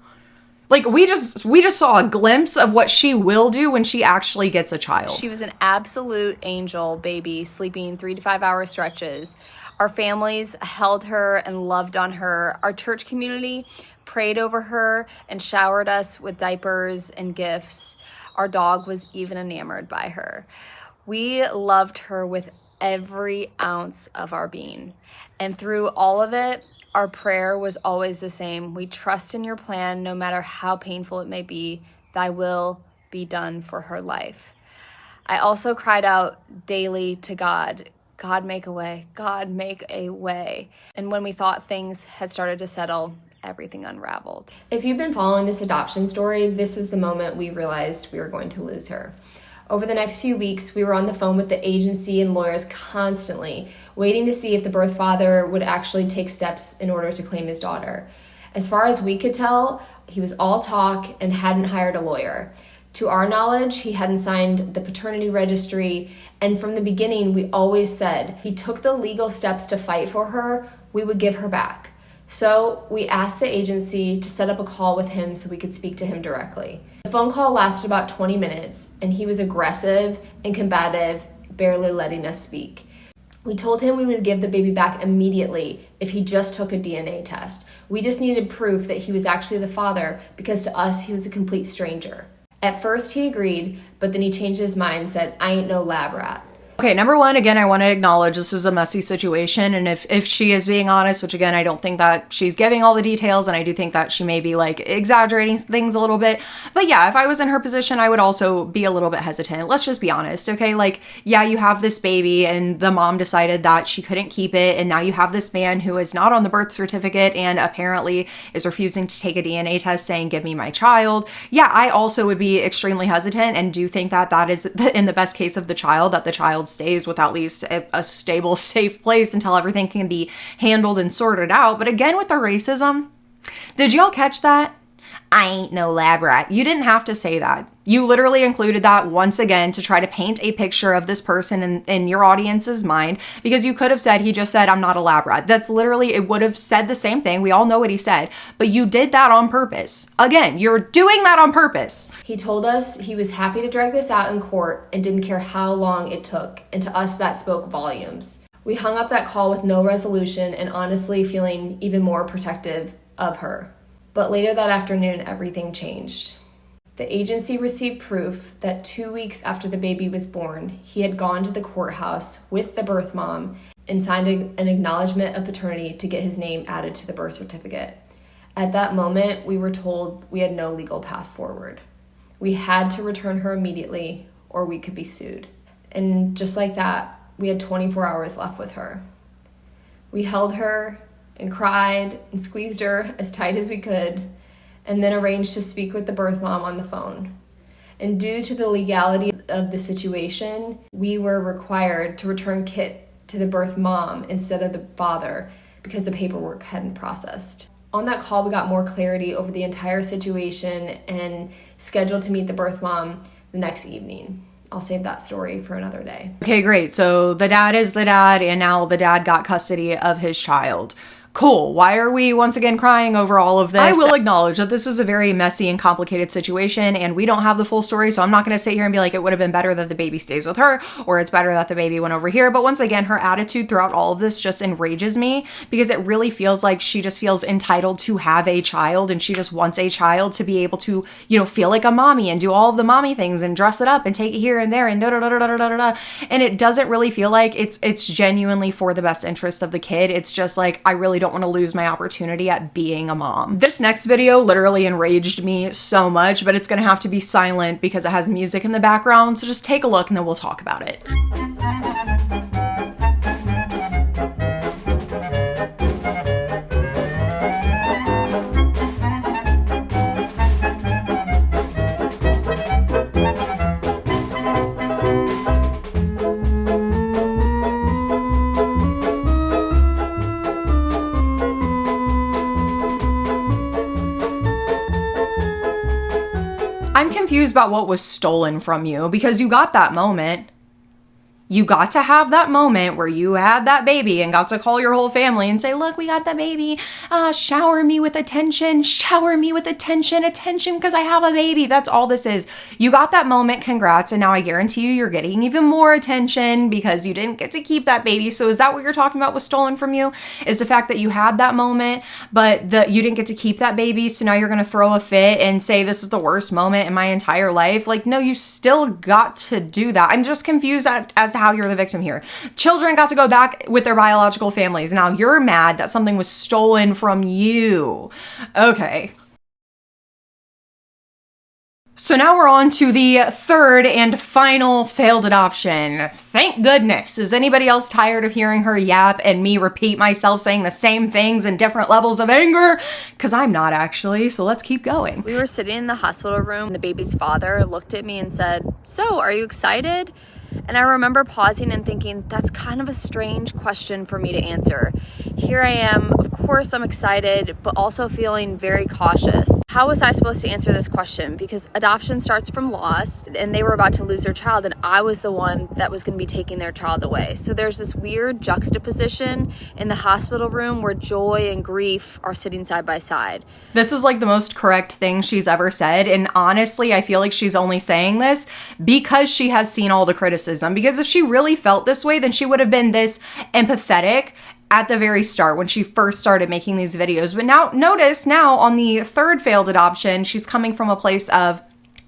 Like, we just saw a glimpse of what she will do when she actually gets a child. She was an absolute angel baby, sleeping 3 to 5 hour stretches. Our families held her and loved on her. Our church community prayed over her and showered us with diapers and gifts. Our dog was even enamored by her. We loved her with every ounce of our being. And through all of it, our prayer was always the same. We trust in your plan, no matter how painful it may be. Thy will be done for her life. I also cried out daily to God, God, make a way. God, make a way. And when we thought things had started to settle, everything unraveled. If you've been following this adoption story, this is the moment we realized we were going to lose her. Over the next few weeks, we were on the phone with the agency and lawyers constantly, waiting to see if the birth father would actually take steps in order to claim his daughter. As far as we could tell, he was all talk and hadn't hired a lawyer. To our knowledge, he hadn't signed the paternity registry, and from the beginning, we always said he took the legal steps to fight for her, we would give her back. So we asked the agency to set up a call with him so we could speak to him directly. The phone call lasted about 20 minutes, and he was aggressive and combative, barely letting us speak. We told him we would give the baby back immediately if he just took a DNA test. We just needed proof that he was actually the father, because to us, he was a complete stranger. At first, he agreed, but then he changed his mind and said, I ain't no lab rat. Okay, number one, again, I want to acknowledge this is a messy situation, and if she is being honest, which again, I don't think that she's giving all the details, and I do think that she may be like exaggerating things a little bit, but yeah, if I was in her position, I would also be a little bit hesitant. Let's just be honest, okay? Like, yeah, you have this baby, and the mom decided that she couldn't keep it, and now you have this man who is not on the birth certificate and apparently is refusing to take a DNA test saying, give me my child. Yeah, I also would be extremely hesitant and do think that that is in the best case of the child, that the child stays with at least a stable, safe place until everything can be handled and sorted out. But again, with the racism, did y'all catch that? I ain't no lab rat. You didn't have to say that. You literally included that once again to try to paint a picture of this person in your audience's mind, because you could have said, he just said, I'm not a lab rat. That's literally, it would have said the same thing. We all know what he said, but you did that on purpose. Again, you're doing that on purpose. He told us he was happy to drag this out in court and didn't care how long it took, and to us that spoke volumes. We hung up that call with no resolution and honestly feeling even more protective of her. But later that afternoon, everything changed. The agency received proof that 2 weeks after the baby was born, he had gone to the courthouse with the birth mom and signed an acknowledgement of paternity to get his name added to the birth certificate. At that moment, we were told we had no legal path forward. We had to return her immediately or we could be sued. And just like that, we had 24 hours left with her. We held her and cried and squeezed her as tight as we could, and then arranged to speak with the birth mom on the phone. And due to the legality of the situation, we were required to return Kit to the birth mom instead of the father because the paperwork hadn't processed. On that call, we got more clarity over the entire situation and scheduled to meet the birth mom the next evening. I'll save that story for another day. Okay, great. So the dad is the dad, and now the dad got custody of his child. Cool. Why are we once again crying over all of this? I will acknowledge that this is a very messy and complicated situation, and we don't have the full story, so I'm not going to sit here and be like, it would have been better that the baby stays with her, or it's better that the baby went over here. But once again, her attitude throughout all of this just enrages me, because it really feels like she just feels entitled to have a child, and she just wants a child to be able to, you know, feel like a mommy and do all of the mommy things and dress it up and take it here and there and da-da-da-da-da-da-da. And it doesn't really feel like it's genuinely for the best interest of the kid. It's just like, I really don't want to lose my opportunity at being a mom. This next video literally enraged me so much, but it's gonna have to be silent because it has music in the background. So just take a look and then we'll talk about it. I'm confused about what was stolen from you, because you got that moment. You got to have that moment where you had that baby and got to call your whole family and say, look, we got that baby. Shower me with attention, attention because I have a baby. That's all this is. You got that moment. Congrats. And now I guarantee you're getting even more attention because you didn't get to keep that baby. So is that what you're talking about was stolen from you? Is the fact that you had that moment, but you didn't get to keep that baby. So now you're going to throw a fit and say, this is the worst moment in my entire life. Like, no, you still got to do that. I'm just confused as to how you're the victim here. Children got to go back with their biological families. Now you're mad that something was stolen from you. Okay. So now we're on to the third and final failed adoption. Thank goodness. Is anybody else tired of hearing her yap and me repeat myself saying the same things in different levels of anger? Because I'm not actually, so let's keep going. We were sitting in the hospital room. The baby's father looked at me and said, "So, are you excited?" And I remember pausing and thinking, that's kind of a strange question for me to answer. Here I am, of course I'm excited, but also feeling very cautious. How was I supposed to answer this question? Because adoption starts from loss, and they were about to lose their child, and I was the one that was going to be taking their child away. So there's this weird juxtaposition in the hospital room where joy and grief are sitting side by side. This is like the most correct thing she's ever said, and honestly, I feel like she's only saying this because she has seen all the criticism. Because if she really felt this way, then she would have been this empathetic at the very start when she first started making these videos. But now, notice now on the third failed adoption, she's coming from a place of,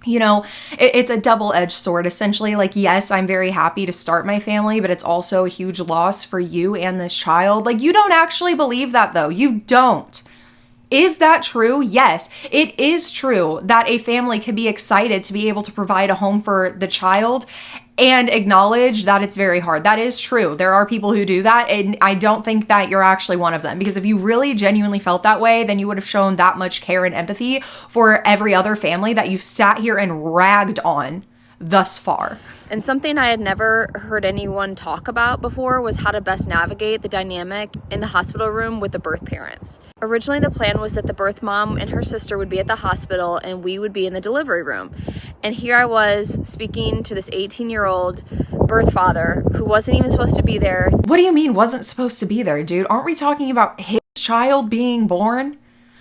you know, it's a double-edged sword, essentially. Like, yes, I'm very happy to start my family, but it's also a huge loss for you and this child. Like, you don't actually believe that, though. You don't. Is that true? Yes, it is true that a family can be excited to be able to provide a home for the child and acknowledge that it's very hard. That is true. There are people who do that, and I don't think that you're actually one of them, because if you really genuinely felt that way, then you would have shown that much care and empathy for every other family that you've sat here and ragged on thus far. And something I had never heard anyone talk about before was how to best navigate the dynamic in the hospital room with the birth parents. Originally, the plan was that the birth mom and her sister would be at the hospital and we would be in the delivery room. And here I was speaking to this 18-year-old birth father who wasn't even supposed to be there. What do you mean wasn't supposed to be there, dude? Aren't we talking about his child being born?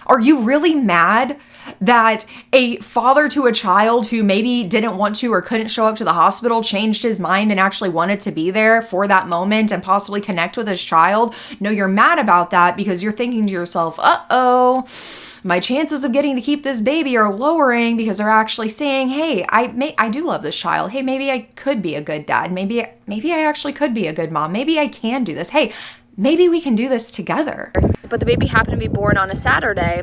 Are you really mad that a father to a child who maybe didn't want to or couldn't show up to the hospital changed his mind and actually wanted to be there for that moment and possibly connect with his child? No, you're mad about that because you're thinking to yourself, uh-oh, my chances of getting to keep this baby are lowering because they're actually saying, hey, I do love this child. Hey, maybe I could be a good dad. Maybe I actually could be a good mom. Maybe I can do this. Hey, maybe we can do this together. But the baby happened to be born on a Saturday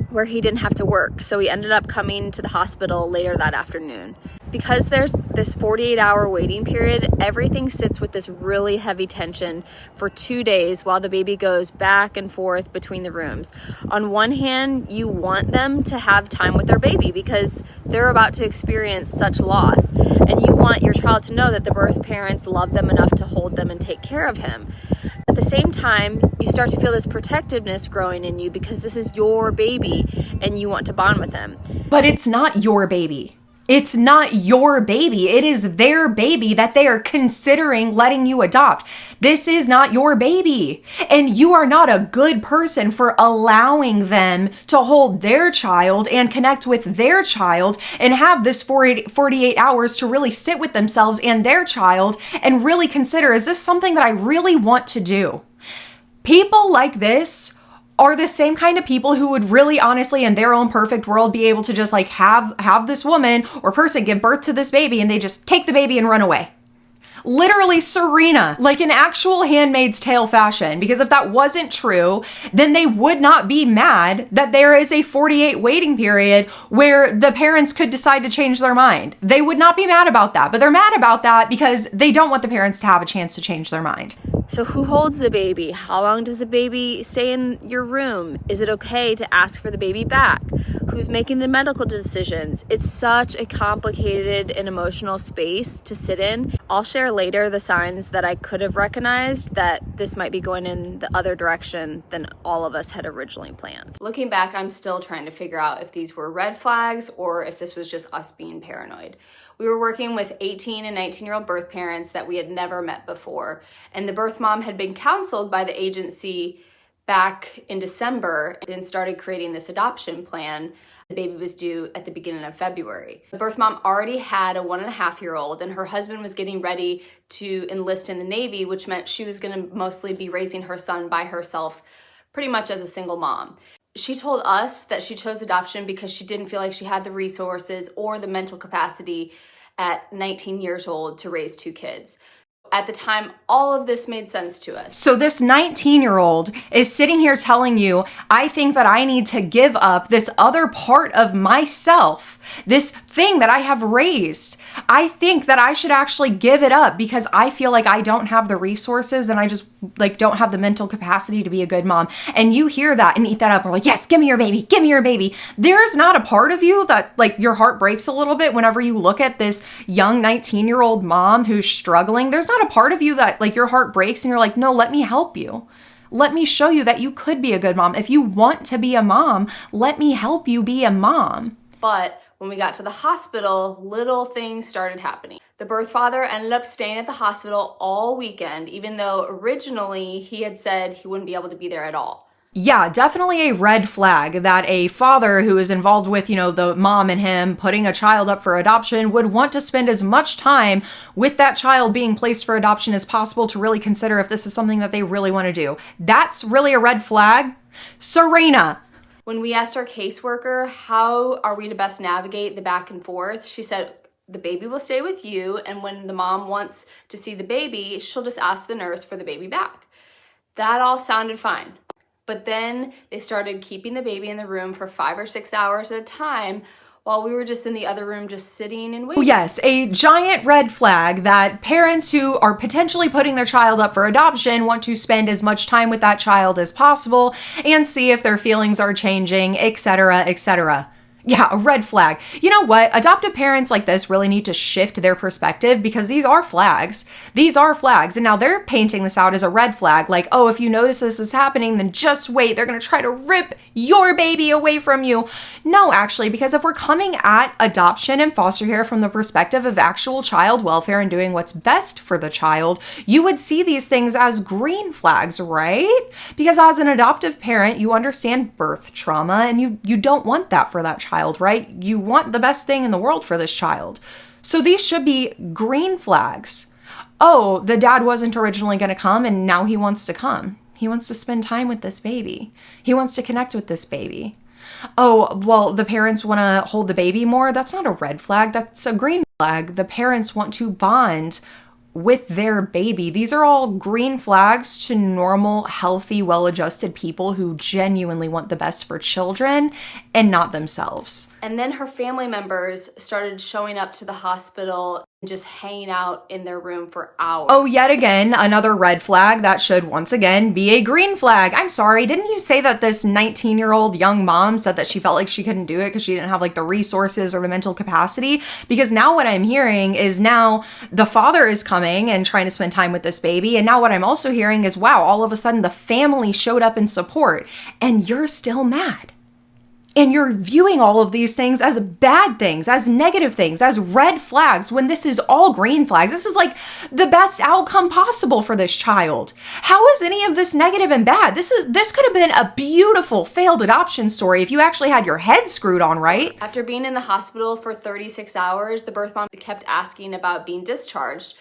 where he didn't have to work. So he ended up coming to the hospital later that afternoon. Because there's this 48-hour waiting period, everything sits with this really heavy tension for 2 days while the baby goes back and forth between the rooms. On one hand, you want them to have time with their baby because they're about to experience such loss. And you want your child to know that the birth parents love them enough to hold them and take care of him. At the same time, you start to feel this protectiveness growing in you because this is your baby and you want to bond with him. But it's not your baby. It's not your baby. It is their baby that they are considering letting you adopt. This is not your baby. And you are not a good person for allowing them to hold their child and connect with their child and have this 48 hours to really sit with themselves and their child and really consider, is this something that I really want to do? People like this are the same kind of people who would really honestly in their own perfect world be able to just like have this woman or person give birth to this baby and they just take the baby and run away. Literally Serena, like an actual Handmaid's Tale fashion, because if that wasn't true, then they would not be mad that there is a 48 waiting period where the parents could decide to change their mind. They would not be mad about that, but they're mad about that because they don't want the parents to have a chance to change their mind. So who holds the baby? How long does the baby stay in your room? Is it okay to ask for the baby back? Who's making the medical decisions? It's such a complicated and emotional space to sit in. I'll share later the signs that I could have recognized that this might be going in the other direction than all of us had originally planned. Looking back, I'm still trying to figure out if these were red flags or if this was just us being paranoid. We were working with 18 and 19-year-old birth parents that we had never met before, and the birth mom had been counseled by the agency back in December and started creating this adoption plan. The baby was due at the beginning of February. The birth mom already had a 1.5-year-old and her husband was getting ready to enlist in the Navy, which meant she was going to mostly be raising her son by herself, pretty much as a single mom. She told us that she chose adoption because she didn't feel like she had the resources or the mental capacity at 19 years old to raise 2 kids. At the time, all of this made sense to us. So this 19-year-old is sitting here telling you, I think that I need to give up this other part of myself, this thing that I have raised. I think that I should actually give it up because I feel like I don't have the resources and I just like don't have the mental capacity to be a good mom. And you hear that and eat that up and are like, yes, give me your baby, give me your baby. There is not a part of you that like your heart breaks a little bit whenever you look at this young 19-year-old mom who's struggling. There's not a part of you that like your heart breaks and you're like, no, let me help you. Let me show you that you could be a good mom. If you want to be a mom, let me help you be a mom. But when we got to the hospital, little things started happening. The birth father ended up staying at the hospital all weekend, even though originally he had said he wouldn't be able to be there at all. Yeah, definitely a red flag that a father who is involved with, the mom and him putting a child up for adoption would want to spend as much time with that child being placed for adoption as possible to really consider if this is something that they really want to do. That's really a red flag. Serena. When we asked our caseworker, how are we to best navigate the back and forth? She said, the baby will stay with you, and when the mom wants to see the baby, she'll just ask the nurse for the baby back. That all sounded fine. But then they started keeping the baby in the room for 5 or 6 hours at a time while we were just in the other room just sitting and waiting. Yes, a giant red flag that parents who are potentially putting their child up for adoption want to spend as much time with that child as possible and see if their feelings are changing, etc., etc. Yeah, a red flag. You know what? Adoptive parents like this really need to shift their perspective because these are flags. These are flags. And now they're painting this out as a red flag. Like, oh, if you notice this is happening, then just wait. They're going to try to rip your baby away from you. No, actually, because if we're coming at adoption and foster care from the perspective of actual child welfare and doing what's best for the child, you would see these things as green flags, right? Because as an adoptive parent, you understand birth trauma and you don't want that for that child, right? You want the best thing in the world for this child. So these should be green flags. Oh, the dad wasn't originally going to come and now he wants to come. He wants to spend time with this baby. He wants to connect with this baby. Oh, well, the parents want to hold the baby more. That's not a red flag. That's a green flag. The parents want to bond with their baby. These are all green flags to normal, healthy, well-adjusted people who genuinely want the best for children and not themselves. And then her family members started showing up to the hospital and just hanging out in their room for hours. Oh, yet again, another red flag that should once again be a green flag. I'm sorry, didn't you say that this 19-year-old young mom said that she felt like she couldn't do it because she didn't have like the resources or the mental capacity? Because now what I'm hearing is now the father is coming and trying to spend time with this baby. And now what I'm also hearing is, wow, all of a sudden the family showed up in support and you're still mad. And you're viewing all of these things as bad things, as negative things, as red flags, when this is all green flags. This is like the best outcome possible for this child. How is any of this negative and bad? This could have been a beautiful failed adoption story if you actually had your head screwed on right. After being in the hospital for 36 hours, the birth mom kept asking about being discharged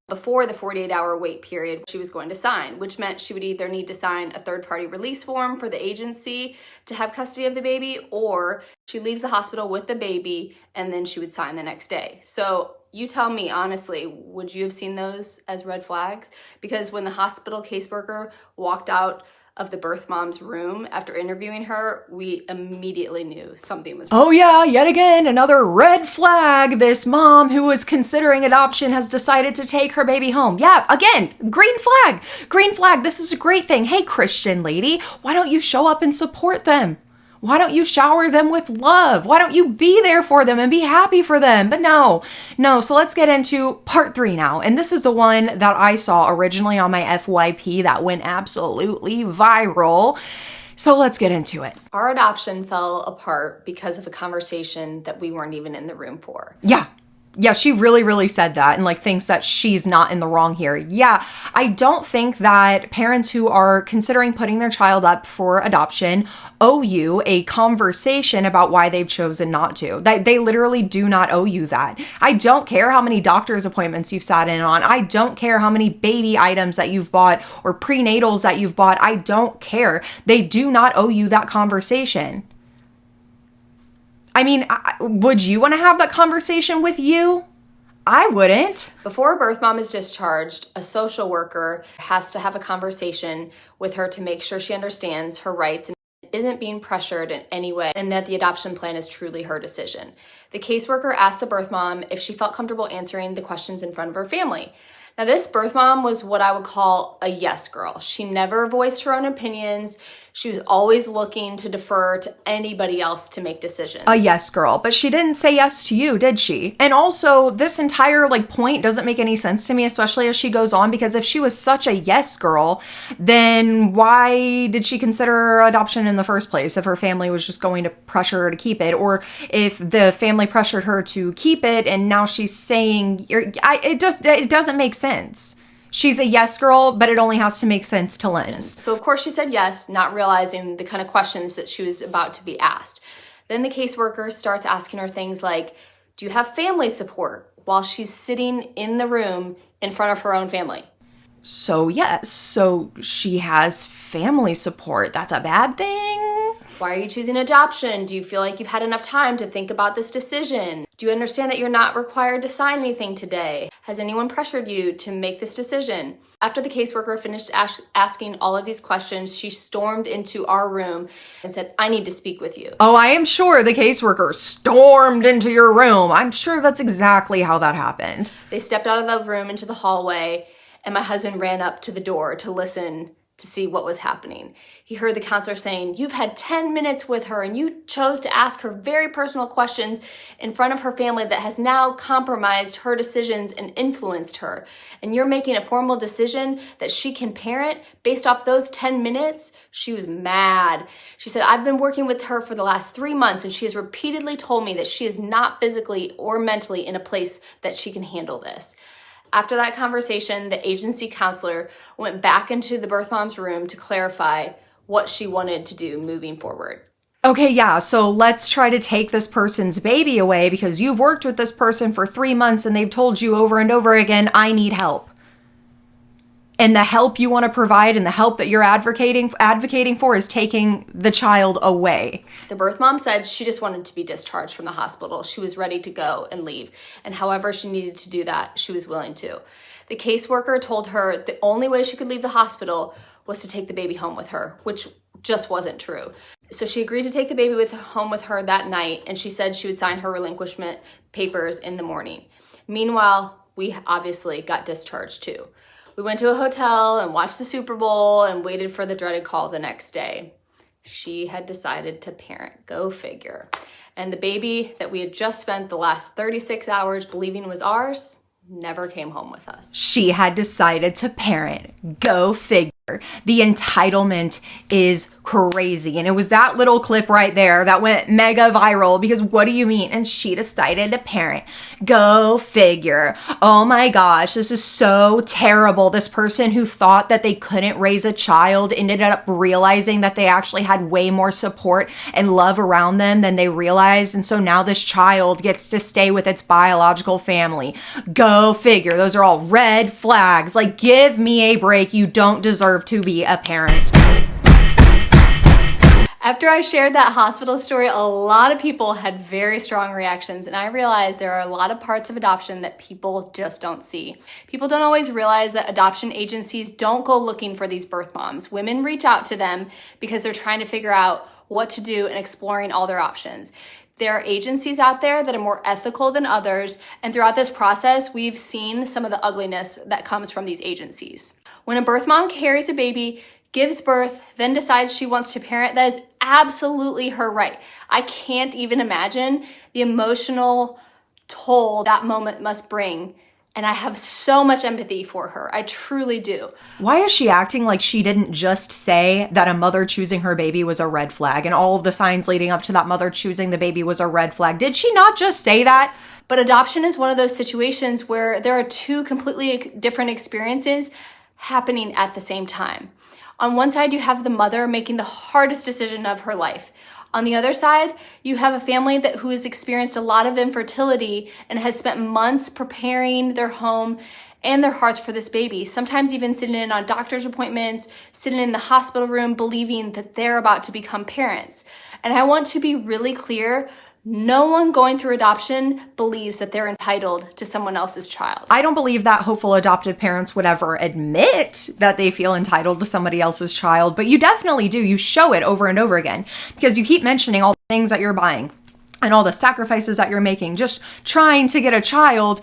before the 48-hour wait period she was going to sign, which meant she would either need to sign a third-party release form for the agency to have custody of the baby, or she leaves the hospital with the baby and then she would sign the next day. So you tell me, honestly, would you have seen those as red flags? Because when the hospital caseworker walked out of the birth mom's room after interviewing her, we immediately knew something was wrong. Oh yeah, yet again, another red flag. This mom who was considering adoption has decided to take her baby home. Yeah, again, green flag. Green flag, this is a great thing. Hey, Christian lady, why don't you show up and support them? Why don't you shower them with love? Why don't you be there for them and be happy for them? But no. So let's get into part 3 now. And this is the one that I saw originally on my FYP that went absolutely viral. So let's get into it. Our adoption fell apart because of a conversation that we weren't even in the room for. Yeah, she really said that and like thinks that she's not in the wrong here. Yeah, I don't think that parents who are considering putting their child up for adoption owe you a conversation about why they've chosen not to. They literally do not owe you that. I don't care how many doctor's appointments you've sat in on. I don't care how many baby items that you've bought or prenatals that you've bought. I don't care. They do not owe you that conversation. I mean, would you want to have that conversation with you? I wouldn't. Before a birth mom is discharged, a social worker has to have a conversation with her to make sure she understands her rights and isn't being pressured in any way, and that the adoption plan is truly her decision. The caseworker asked the birth mom if she felt comfortable answering the questions in front of her family. Now, this birth mom was what I would call a yes girl. She never voiced her own opinions. She was always looking to defer to anybody else to make decisions. A yes girl, but she didn't say yes to you, did she? And also, this entire point doesn't make any sense to me, especially as she goes on, because if she was such a yes girl, then why did she consider adoption in the first place if her family was just going to pressure her to keep it? Or if the family pressured her to keep it and now she's saying, it doesn't make sense. She's a yes girl, but it only has to make sense to Lens. So of course she said yes, not realizing the kind of questions that she was about to be asked. Then the caseworker starts asking her things like, do you have family support? While she's sitting in the room in front of her own family. So yes, so she has family support. That's a bad thing? Why are you choosing adoption? Do you feel like you've had enough time to think about this decision? Do you understand that you're not required to sign anything today? Has anyone pressured you to make this decision? After the caseworker finished asking all of these questions, she stormed into our room and said, I need to speak with you. Oh, I am sure the caseworker stormed into your room. I'm sure that's exactly how that happened. They stepped out of the room into the hallway, and my husband ran up to the door to listen to see what was happening. He heard the counselor saying, "You've had 10 minutes with her and you chose to ask her very personal questions in front of her family that has now compromised her decisions and influenced her. And you're making a formal decision that she can parent based off those 10 minutes?" She was mad. She said, "I've been working with her for the last 3 months and she has repeatedly told me that she is not physically or mentally in a place that she can handle this." After that conversation, the agency counselor went back into the birth mom's room to clarify what she wanted to do moving forward. Okay, yeah, so let's try to take this person's baby away because you've worked with this person for 3 months and they've told you over and over again, "I need help." And the help you want to provide and the help that you're advocating for is taking the child away. The birth mom said she just wanted to be discharged from the hospital. She was ready to go and leave. And however she needed to do that, she was willing to. The caseworker told her the only way she could leave the hospital was to take the baby home with her, which just wasn't true. So she agreed to take the baby home with her that night, and she said she would sign her relinquishment papers in the morning. Meanwhile, we obviously got discharged too. We went to a hotel and watched the Super Bowl and waited for the dreaded call the next day. She had decided to parent. Go figure. And the baby that we had just spent the last 36 hours believing was ours never came home with us. She had decided to parent. Go figure. The entitlement is crazy. And it was that little clip right there that went mega viral because what do you mean? And she decided to parent. Go figure. Oh my gosh, this is so terrible. This person who thought that they couldn't raise a child ended up realizing that they actually had way more support and love around them than they realized. And so now this child gets to stay with its biological family. Go figure. Those are all red flags. Like, give me a break. You don't deserve to be a parent. After I shared that hospital story, a lot of people had very strong reactions, and I realized there are a lot of parts of adoption that people just don't see. People don't always realize that adoption agencies don't go looking for these birth moms. Women reach out to them because they're trying to figure out what to do and exploring all their options. There are agencies out there that are more ethical than others, and throughout this process, we've seen some of the ugliness that comes from these agencies. When a birth mom carries a baby, gives birth, then decides she wants to parent, that is absolutely her right. I can't even imagine the emotional toll that moment must bring. And I have so much empathy for her. I truly do. Why is she acting like she didn't just say that a mother choosing her baby was a red flag and all of the signs leading up to that mother choosing the baby was a red flag? Did she not just say that? But adoption is one of those situations where there are two completely different experiences happening at the same time. On one side, you have the mother making the hardest decision of her life. On the other side, you have a family who has experienced a lot of infertility and has spent months preparing their home and their hearts for this baby, sometimes even sitting in on doctor's appointments, sitting in the hospital room, believing that they're about to become parents. And I want to be really clear, no one going through adoption believes that they're entitled to someone else's child. I don't believe that hopeful adoptive parents would ever admit that they feel entitled to somebody else's child, but you definitely do. You show it over and over again because you keep mentioning all the things that you're buying and all the sacrifices that you're making, just trying to get a child.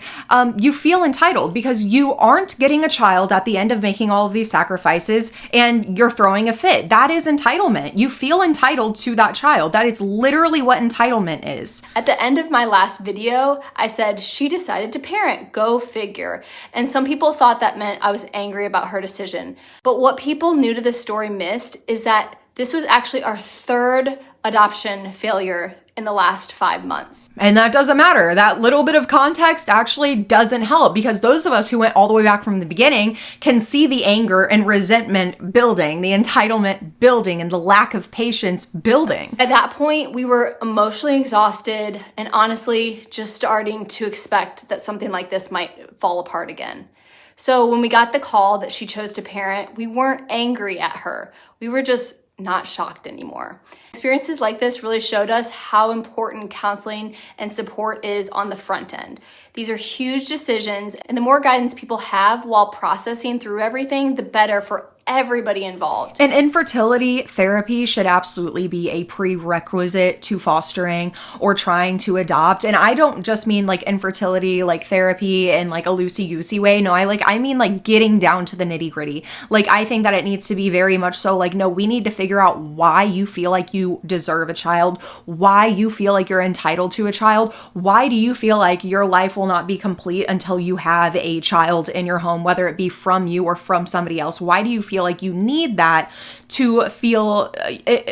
You feel entitled because you aren't getting a child at the end of making all of these sacrifices and you're throwing a fit. That is entitlement. You feel entitled to that child. That is literally what entitlement is. At the end of my last video, I said, she decided to parent, go figure. And some people thought that meant I was angry about her decision. But what people new to this story missed is that this was actually our third adoption failure in the last 5 months. And that doesn't matter. That little bit of context actually doesn't help because those of us who went all the way back from the beginning can see the anger and resentment building, the entitlement building, and the lack of patience building. At that point, we were emotionally exhausted and honestly just starting to expect that something like this might fall apart again. So when we got the call that she chose to parent, we weren't angry at her. We were just not shocked anymore. Experiences like this really showed us how important counseling and support is on the front end. These are huge decisions, and the more guidance people have while processing through everything, the better for everybody involved. And infertility therapy should absolutely be a prerequisite to fostering or trying to adopt. And I don't just mean like infertility, like therapy in like a loosey-goosey way. No, I mean like getting down to the nitty-gritty. Like, I think that it needs to be very much so like, no, we need to figure out why you feel like you deserve a child, why you feel like you're entitled to a child, why do you feel like your life will not be complete until you have a child in your home, whether it be from you or from somebody else. Why do you feel like you need that to feel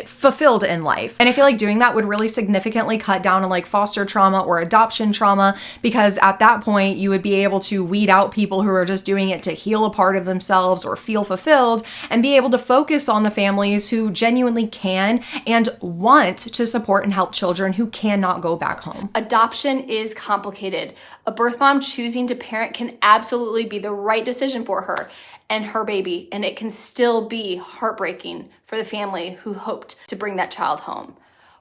fulfilled in life? And I feel like doing that would really significantly cut down on like foster trauma or adoption trauma, because at that point you would be able to weed out people who are just doing it to heal a part of themselves or feel fulfilled, and be able to focus on the families who genuinely can and want to support and help children who cannot go back home. Adoption is complicated. A birth mom choosing to parent can absolutely be the right decision for her and her baby, and it can still be heartbreaking for the family who hoped to bring that child home.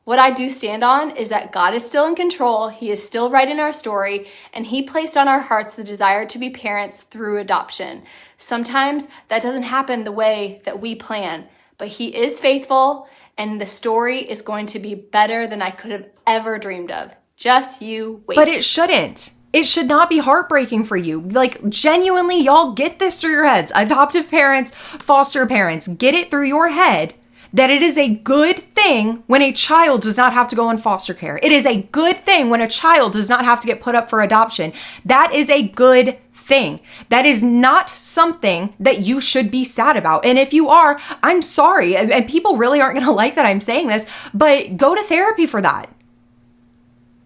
What I do stand on is that God is still in control, He is still writing our story, and He placed on our hearts the desire to be parents through adoption. Sometimes that doesn't happen the way that we plan, but He is faithful, and the story is going to be better than I could have ever dreamed of. Just you wait. But it shouldn't. It should not be heartbreaking for you. Like, genuinely, y'all get this through your heads. Adoptive parents, foster parents, get it through your head that it is a good thing when a child does not have to go in foster care. It is a good thing when a child does not have to get put up for adoption. That is a good thing. That is not something that you should be sad about. And if you are, I'm sorry. And people really aren't going to like that I'm saying this, but go to therapy for that.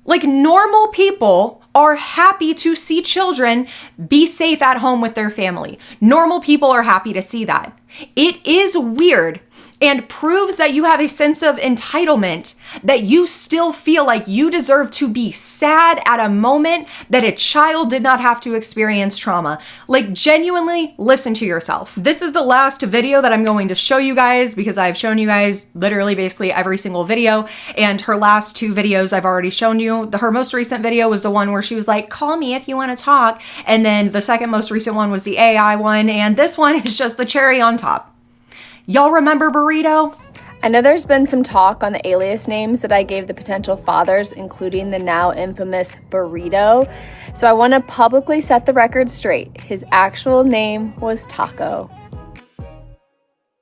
Like, normal people are happy to see children be safe at home with their family. Normal people are happy to see that. It is weird and proves that you have a sense of entitlement, that you still feel like you deserve to be sad at a moment that a child did not have to experience trauma. Like, genuinely listen to yourself. This is the last video that I'm going to show you guys, because I've shown you guys literally basically every single video, and her last two videos I've already shown you. Her most recent video was the one where she was like, call me if you want to talk, and then the second most recent one was the AI one, and this one is just the cherry on top. Y'all remember Burrito? I know there's been some talk on the alias names that I gave the potential fathers, including the now infamous Burrito. So I want to publicly set the record straight. His actual name was Taco.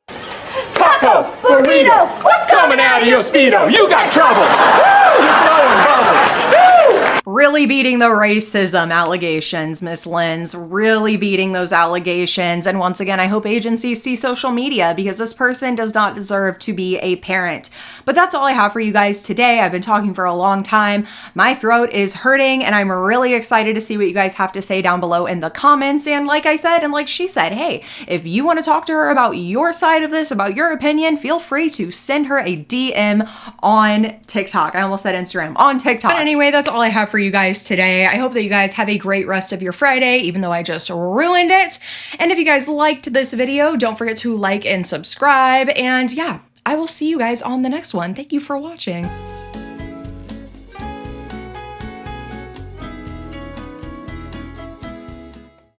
Taco! Burrito! What's coming out of your Speedo? You got trouble! Woo! You're blowing bubbles! Woo! Really beating the racism allegations, Miss Linz. Really beating those allegations. And once again, I hope agencies see social media, because this person does not deserve to be a parent. But that's all I have for you guys today. I've been talking for a long time. My throat is hurting, and I'm really excited to see what you guys have to say down below in the comments. And like I said, and like she said, hey, if you want to talk to her about your side of this, about your opinion, feel free to send her a DM on TikTok. I almost said Instagram. On TikTok. But anyway, that's all I have for you guys today. I hope that you guys have a great rest of your Friday, even though I just ruined it. And if you guys liked this video, don't forget to like and subscribe. And yeah, I will see you guys on the next one. Thank you for watching.